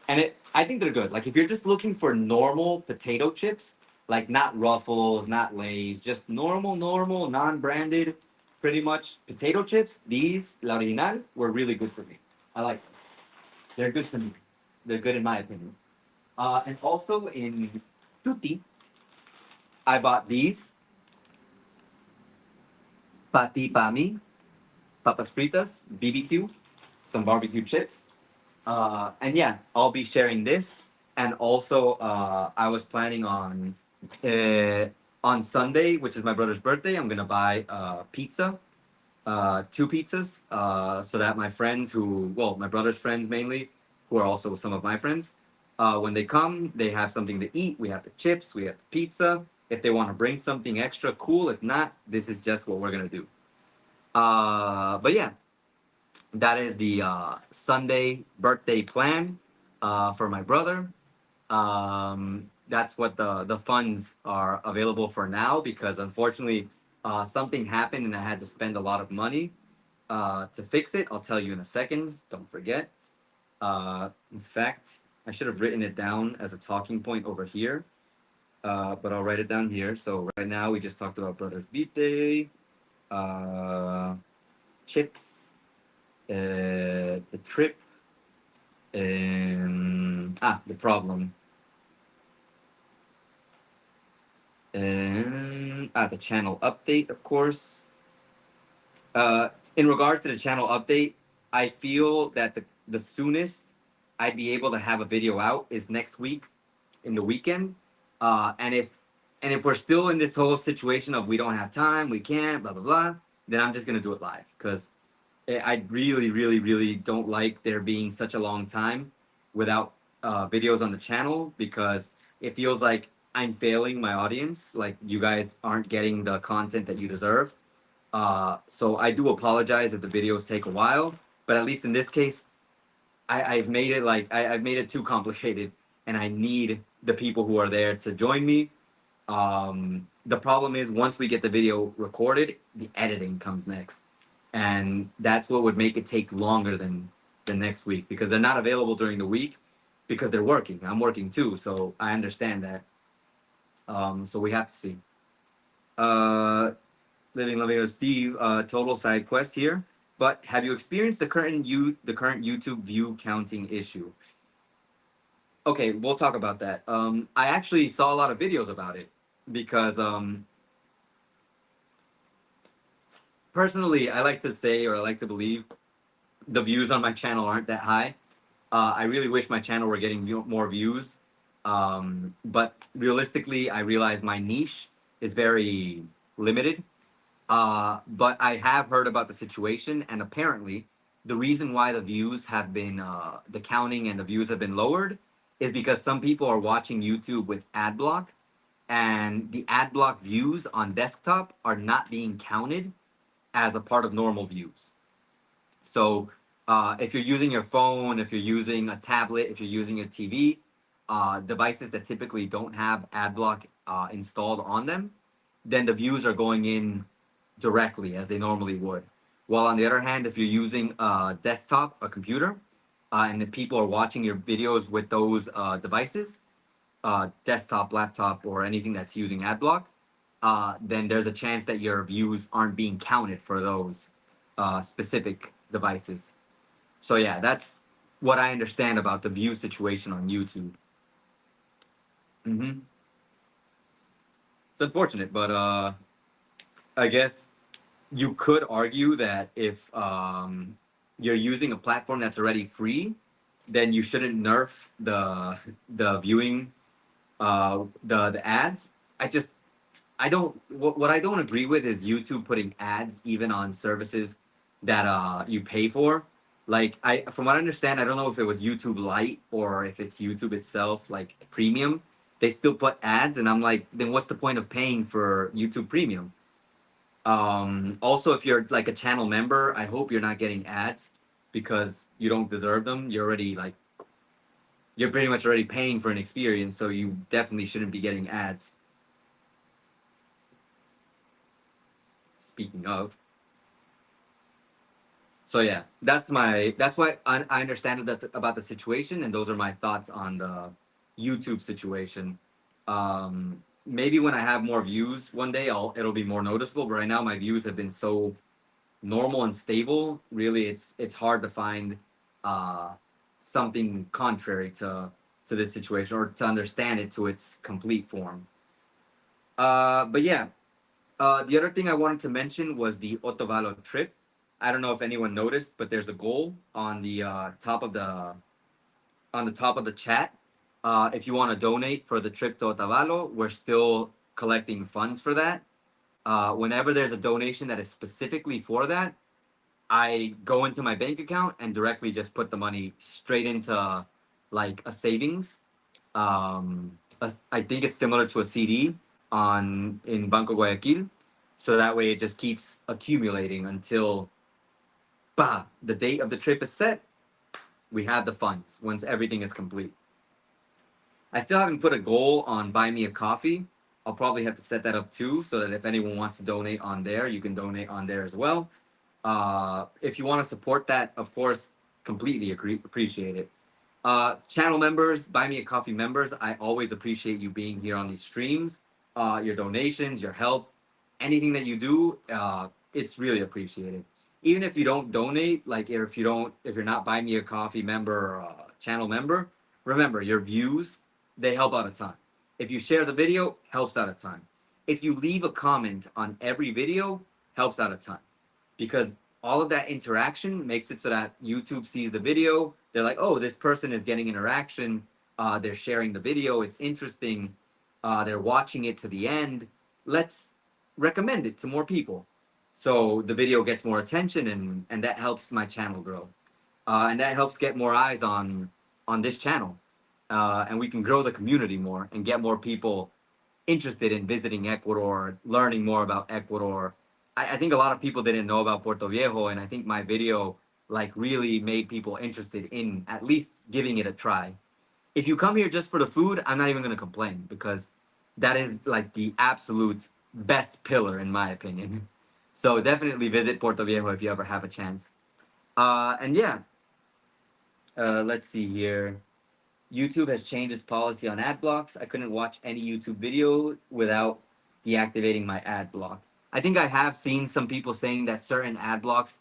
And I think they're good. Like if you're just looking for normal potato chips, like not Ruffles, not Lay's, just normal, non-branded, pretty much potato chips, these La Original were really good for me. I like them. They're good to me. They're good in my opinion. And also in Tutti, I bought these Pati Pami, Papas Fritas, BBQ, some barbecue chips. And yeah, I'll be sharing this. And also, I was planning on Sunday, which is my brother's birthday, I'm gonna buy pizza, two pizzas, so that my friends my brother's friends mainly, who are also some of my friends, when they come, they have something to eat. We have the chips, we have the pizza. If they want to bring something extra, cool. If not, this is just what we're gonna do. But yeah, that is the Sunday birthday plan for my brother. That's what the funds are available for now because unfortunately something happened and I had to spend a lot of money to fix it. I'll tell you in a second. Don't forget. In fact, I should have written it down as a talking point over here, but I'll write it down here. So right now we just talked about brother's birthday, chips, the trip, and the problem. And the channel update, of course. In regards to the channel update, I feel that the soonest I'd be able to have a video out is next week in the weekend. And if And if we're still in this whole situation of we don't have time, we can't, blah blah blah, then I'm just gonna do it live because I really, really, really don't like there being such a long time without videos on the channel because it feels like I'm failing my audience. Like you guys aren't getting the content that you deserve. So I do apologize if the videos take a while, but at least in this case, I've made it like I've made it too complicated, and I need the people who are there to join me. The problem is once we get the video recorded, the editing comes next, and that's what would make it take longer than the next week because they're not available during the week because they're working. I'm working too, so I understand that. So we have to see. Uh, living Steve, total side quest here. But have you experienced the current YouTube view counting issue? Okay, we'll talk about that. I actually saw a lot of videos about it because personally, I like to say or I like to believe the views on my channel aren't that high. I really wish my channel were getting more views, but realistically, I realize my niche is very limited. But I have heard about the situation, and apparently, the reason why the views have been, the counting and the views have been lowered is because some people are watching YouTube with ad block, and the ad block views on desktop are not being counted as a part of normal views. So, if you're using your phone, if you're using a tablet, if you're using a TV, devices that typically don't have ad block installed on them, then the views are going in directly as they normally would. While on the other hand, if you're using a desktop, a computer, and the people are watching your videos with those devices, desktop, laptop, or anything that's using ad block, then there's a chance that your views aren't being counted for those specific devices. So yeah, that's what I understand about the view situation on YouTube. Mm-hmm. It's unfortunate, but I guess you could argue that if you're using a platform that's already free, then you shouldn't nerf the viewing the ads. I don't what I don't agree with is YouTube putting ads even on services that you pay for. Like I from what I understand, I don't know if it was YouTube Lite or if it's YouTube itself, like premium. They still put ads, and I'm like, then what's the point of paying for YouTube Premium? Also, if you're like a channel member, I hope you're not getting ads because you don't deserve them. You're already like you're pretty much already paying for an experience, so you definitely shouldn't be getting ads. Speaking of, so yeah, that's why I understand that about the situation, and those are my thoughts on the YouTube situation. Maybe when I have more views one day, it'll be more noticeable. But right now, my views have been so normal and stable. Really, it's hard to find uh, something contrary to this situation or to understand it to its complete form. But yeah, the other thing I wanted to mention was the Otavalo trip. I don't know if anyone noticed, but there's a goal on the top of the chat. If you want to donate for the trip to Otavalo, we're still collecting funds for that. Whenever there's a donation that is specifically for that, I go into my bank account and directly just put the money straight into like a savings. I think it's similar to a CD on in Banco Guayaquil, so that way it just keeps accumulating until the date of the trip is set. We have the funds once everything is complete. I still haven't put a goal on Buy Me a Coffee. I'll probably have to set that up too, so that if anyone wants to donate on there, you can donate on there as well. If you want to support that, of course, completely appreciate it. Channel members, Buy Me a Coffee members, I always appreciate you being here on these streams. Your donations, your help, anything that you do, it's really appreciated. Even if you don't donate, like if you're not Buy Me a Coffee member or channel member, remember your views, they help out a ton. If you share the video, helps out a ton. If you leave a comment on every video, helps out a ton because all of that interaction makes it so that YouTube sees the video. They're like, oh, this person is getting interaction. They're sharing the video. It's interesting. they're watching it to the end. Let's recommend it to more people. So the video gets more attention, and that helps my channel grow. And that helps get more eyes on this channel. And we can grow the community more and get more people interested in visiting Ecuador, learning more about Ecuador. I think a lot of people didn't know about Puerto Viejo, and I think my video like really made people interested in at least giving it a try. If you come here just for the food, I'm not even gonna complain because that is like the absolute best pillar in my opinion. So definitely visit Puerto Viejo if you ever have a chance. And yeah, let's see here. YouTube has changed its policy on ad blocks. I couldn't watch any YouTube video without deactivating my ad block. I think I have seen some people saying that certain ad blocks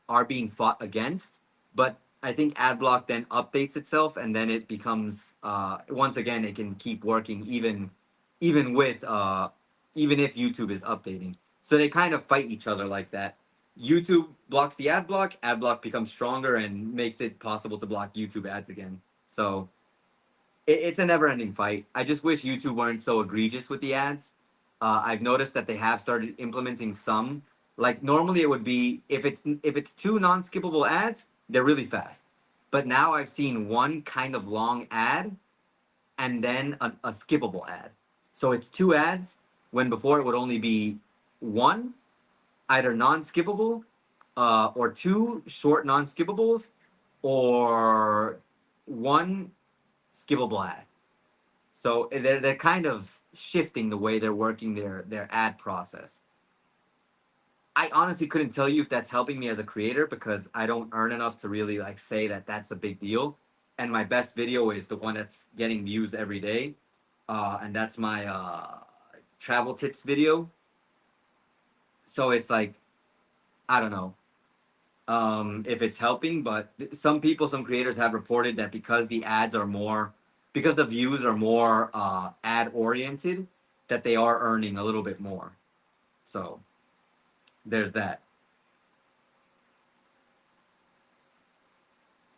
are being fought against, but I think AdBlock then updates itself and then it becomes once again it can keep working even with even if YouTube is updating. So they kind of fight each other like that. YouTube blocks the ad block becomes stronger and makes it possible to block YouTube ads again. So it's a never-ending fight. I just wish YouTube weren't so egregious with the ads. I've noticed that they have started implementing some. Like normally, it would be if it's two non-skippable ads, they're really fast. But now I've seen one kind of long ad and then a skippable ad. So it's two ads when before it would only be one, either non-skippable, or two short non-skippables, or one skippable ad. So they're kind of shifting the way they're working their ad process. I honestly couldn't tell you if that's helping me as a creator because I don't earn enough to really like say that that's a big deal. And my best video is the one that's getting views every day, and that's my travel tips video. So it's like I don't know if it's helping, but some people, some creators have reported that because the ads are more, because the views are more ad oriented, that they are earning a little bit more. So there's that.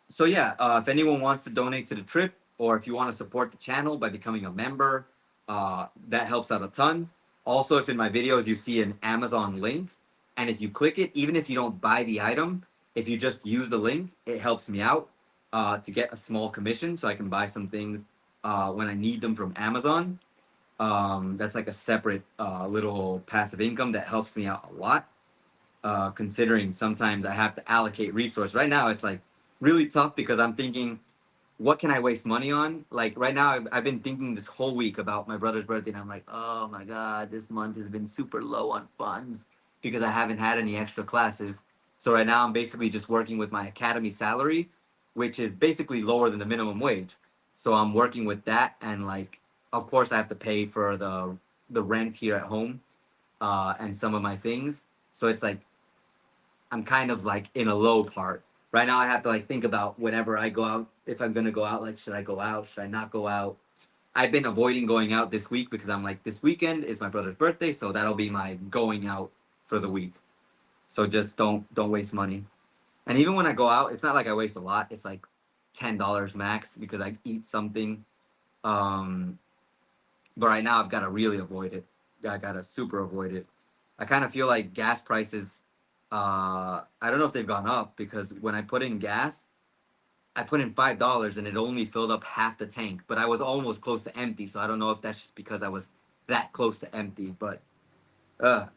So yeah, if anyone wants to donate to the trip, or if you want to support the channel by becoming a member, that helps out a ton. Also, if in my videos you see an Amazon link, and if you click it, even if you don't buy the item, if you just use the link, it helps me out to get a small commission, so I can buy some things when I need them from Amazon. That's like a separate little passive income that helps me out a lot. Considering sometimes I have to allocate resource. Right now, it's like really tough because I'm thinking, what can I waste money on? Like right now, I've been thinking this whole week about my brother's birthday, and I'm like, oh my god, this month has been super low on funds because I haven't had any extra classes. So right now, I'm basically just working with my academy salary, which is basically lower than the minimum wage. So I'm working with that, and like, of course, I have to pay for the rent here at home, and some of my things. So it's like I'm kind of like in a low part. Right now I have to like think about whenever I go out, if I'm gonna go out, like should I go out? Should I not go out? I've been avoiding going out this week because I'm like, this weekend is my brother's birthday, so that'll be my going out for the week. So just don't waste money. And even when I go out, it's not like I waste a lot. It's like $10 max because I eat something. Um, but right now I've got to really avoid it. I gotta super avoid it. I kind of feel like gas prices. I don't know if they've gone up because when I put in gas, I put in $5 and it only filled up half the tank, but I was almost close to empty. So I don't know if that's just because I was that close to empty. But uh,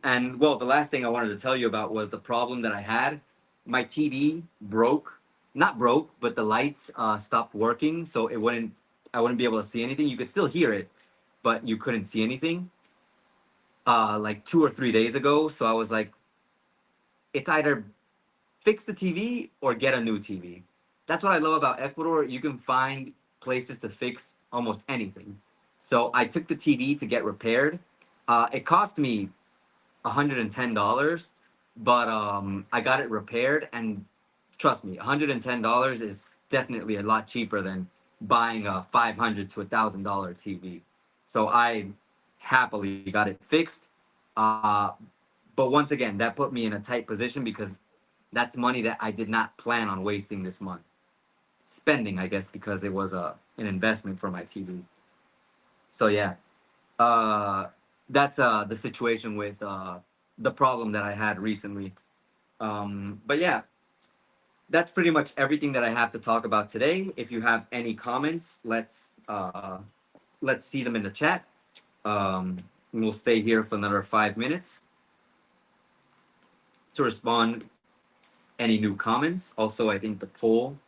and well, the last thing I wanted to tell you about was the problem that I had. My TV broke, not broke, but the lights stopped working, so it wouldn't. I wouldn't be able to see anything. You could still hear it, but you couldn't see anything. Like 2 or 3 days ago, so I was like, it's either fix the TV or get a new TV. That's what I love about Ecuador. You can find places to fix almost anything. So I took the TV to get repaired. It cost me $110, but I got it repaired, and trust me, $110 is definitely a lot cheaper than buying a $500 to $1,000 TV. So I happily got it fixed. Uh, but once again, that put me in a tight position because that's money that I did not plan on wasting this month. Spending, I guess, because it was an investment for my TV. So yeah, uh, that's the situation with the problem that I had recently. But yeah, that's pretty much everything that I have to talk about today. If you have any comments, let's see them in the chat. We'll stay here for another 5 minutes to respond any new comments. Also, I think the poll,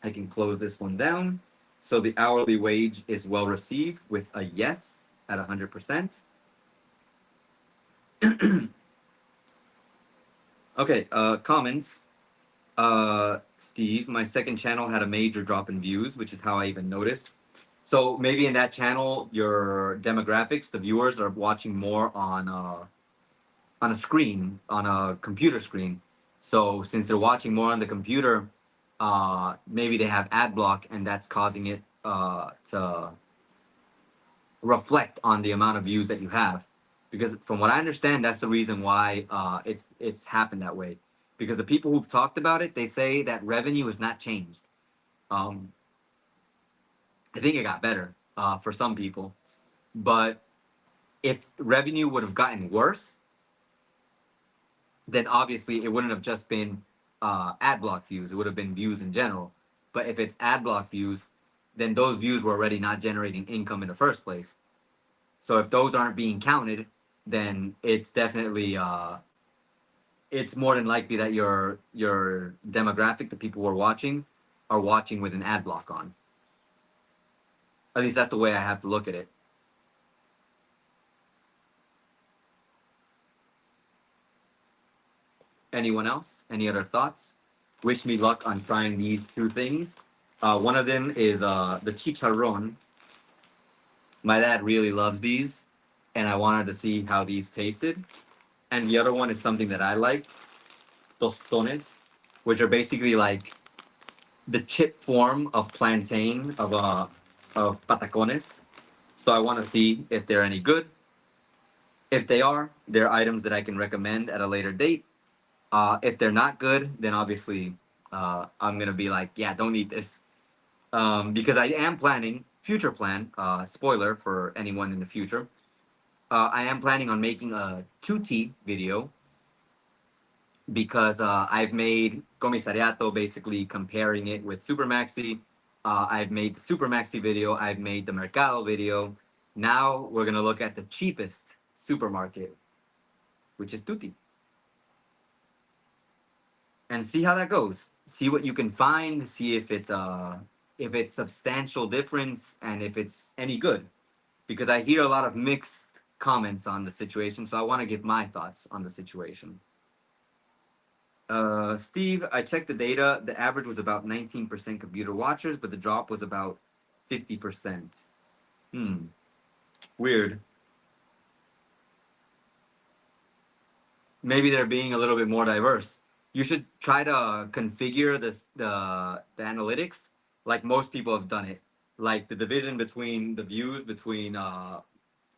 I can close this one down. So the hourly wage is well received with a yes at 100%. Okay, comments. Steve, my second channel had a major drop in views, which is how I even noticed. So maybe in that channel, your demographics, the viewers are watching more on a screen, on a computer screen. So since they're watching more on the computer, maybe they have ad block, and that's causing it to reflect on the amount of views that you have. Because from what I understand, that's the reason why it's happened that way. Because the people who've talked about it, they say that revenue has not changed. Um, I think it got better for some people, but if revenue would have gotten worse, then obviously it wouldn't have just been ad block views. It would have been views in general. But if it's ad block views, then those views were already not generating income in the first place. So if those aren't being counted, then it's definitely it's more than likely that your demographic, the people who are watching with an ad block on. At least that's the way I have to look at it. Anyone else? Any other thoughts? Wish me luck on trying these two things. One of them is the chicharron. My dad really loves these, and I wanted to see how these tasted. And the other one is something that I like, tostones, which are basically like the chip form of plantain of patacones. So I want to see if they're any good. If they are, they're items that I can recommend at a later date. If they're not good, then obviously I'm gonna be like, yeah, don't eat this, because I am planning future plan. Spoiler for anyone in the future. I am planning on making a 2T video because I've made Comisariato basically comparing it with Supermaxi. I've made the Supermaxi video. I've made the Mercado video. Now we're gonna look at the cheapest supermarket, which is Tutti, and see how that goes. See what you can find. See if it's substantial difference and if it's any good. Because I hear a lot of mixed comments on the situation, so I want to give my thoughts on the situation. Steve, I checked the data. The average was about 19% computer watchers, but the drop was about 50%. Hmm. Weird. Maybe they're being a little bit more diverse. You should try to configure the analytics like most people have done it. Like the division between the views between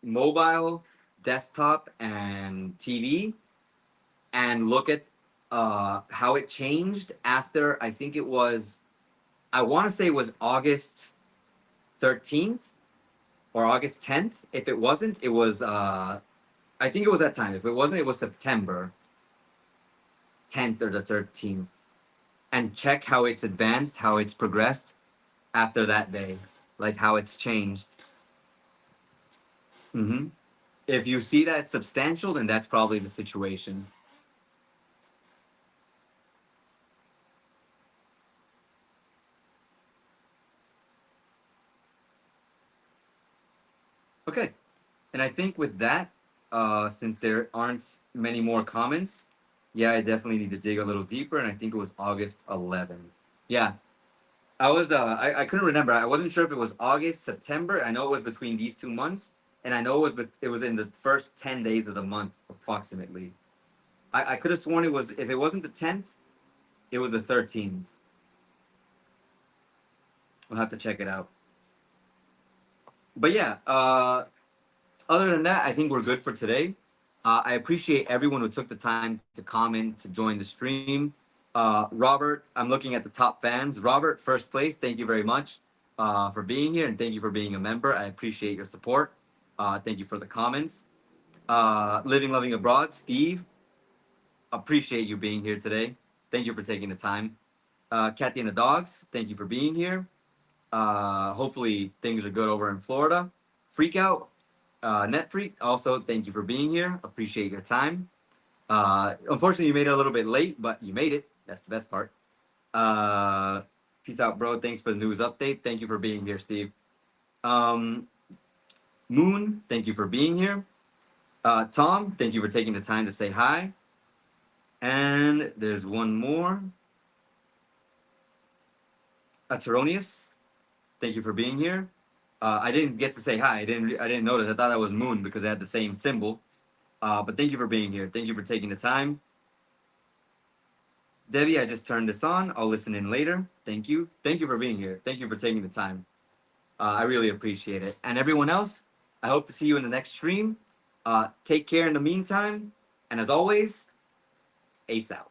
mobile, desktop, and TV, and look at how it changed after I think it was, I want to say it was August 13th or August 10th. If it wasn't, it was I think it was that time. If it wasn't, it was September 10th or the 13th. And check how it's advanced, how it's progressed after that day, like how it's changed. Mm-hmm. If you see that substantial, then that's probably the situation. Okay. And I think with that, since there aren't many more comments, yeah, I definitely need to dig a little deeper. And I think it was August 11th. Yeah, I couldn't remember. I wasn't sure if it was August, September. I know it was between these 2 months, and I know it was in the first 10 days of the month approximately. I could have sworn it was, if it wasn't the 10th, it was the 13th. We'll have to check it out. But yeah, other than that, I think we're good for today. I appreciate everyone who took the time to comment, to join the stream. Robert, I'm looking at the top fans. Robert, first place, thank you very much. for being here, and thank you for being a member. I appreciate your support. Thank you for the comments. Living Loving Abroad, Steve, appreciate you being here today. Thank you for taking the time. Kathy and the dogs, thank you for being here. Hopefully things are good over in Florida. Freak Out, Net Freak, also thank you for being here. Appreciate your time. Unfortunately, you made it a little bit late, but you made it. That's the best part. Peace out, bro. Thanks for the news update. Thank you for being here, Steve. Um, Moon, thank you for being here. Tom, thank you for taking the time to say hi. And there's one more. Ateronius, thank you for being here. I didn't get to say hi. I didn't notice. I thought that was Moon because they had the same symbol. But thank you for being here. Thank you for taking the time. Debbie, I just turned this on. I'll listen in later. Thank you. Thank you for being here. Thank you for taking the time. I really appreciate it. And everyone else, I hope to see you in the next stream. Take care in the meantime. And as always, ace out.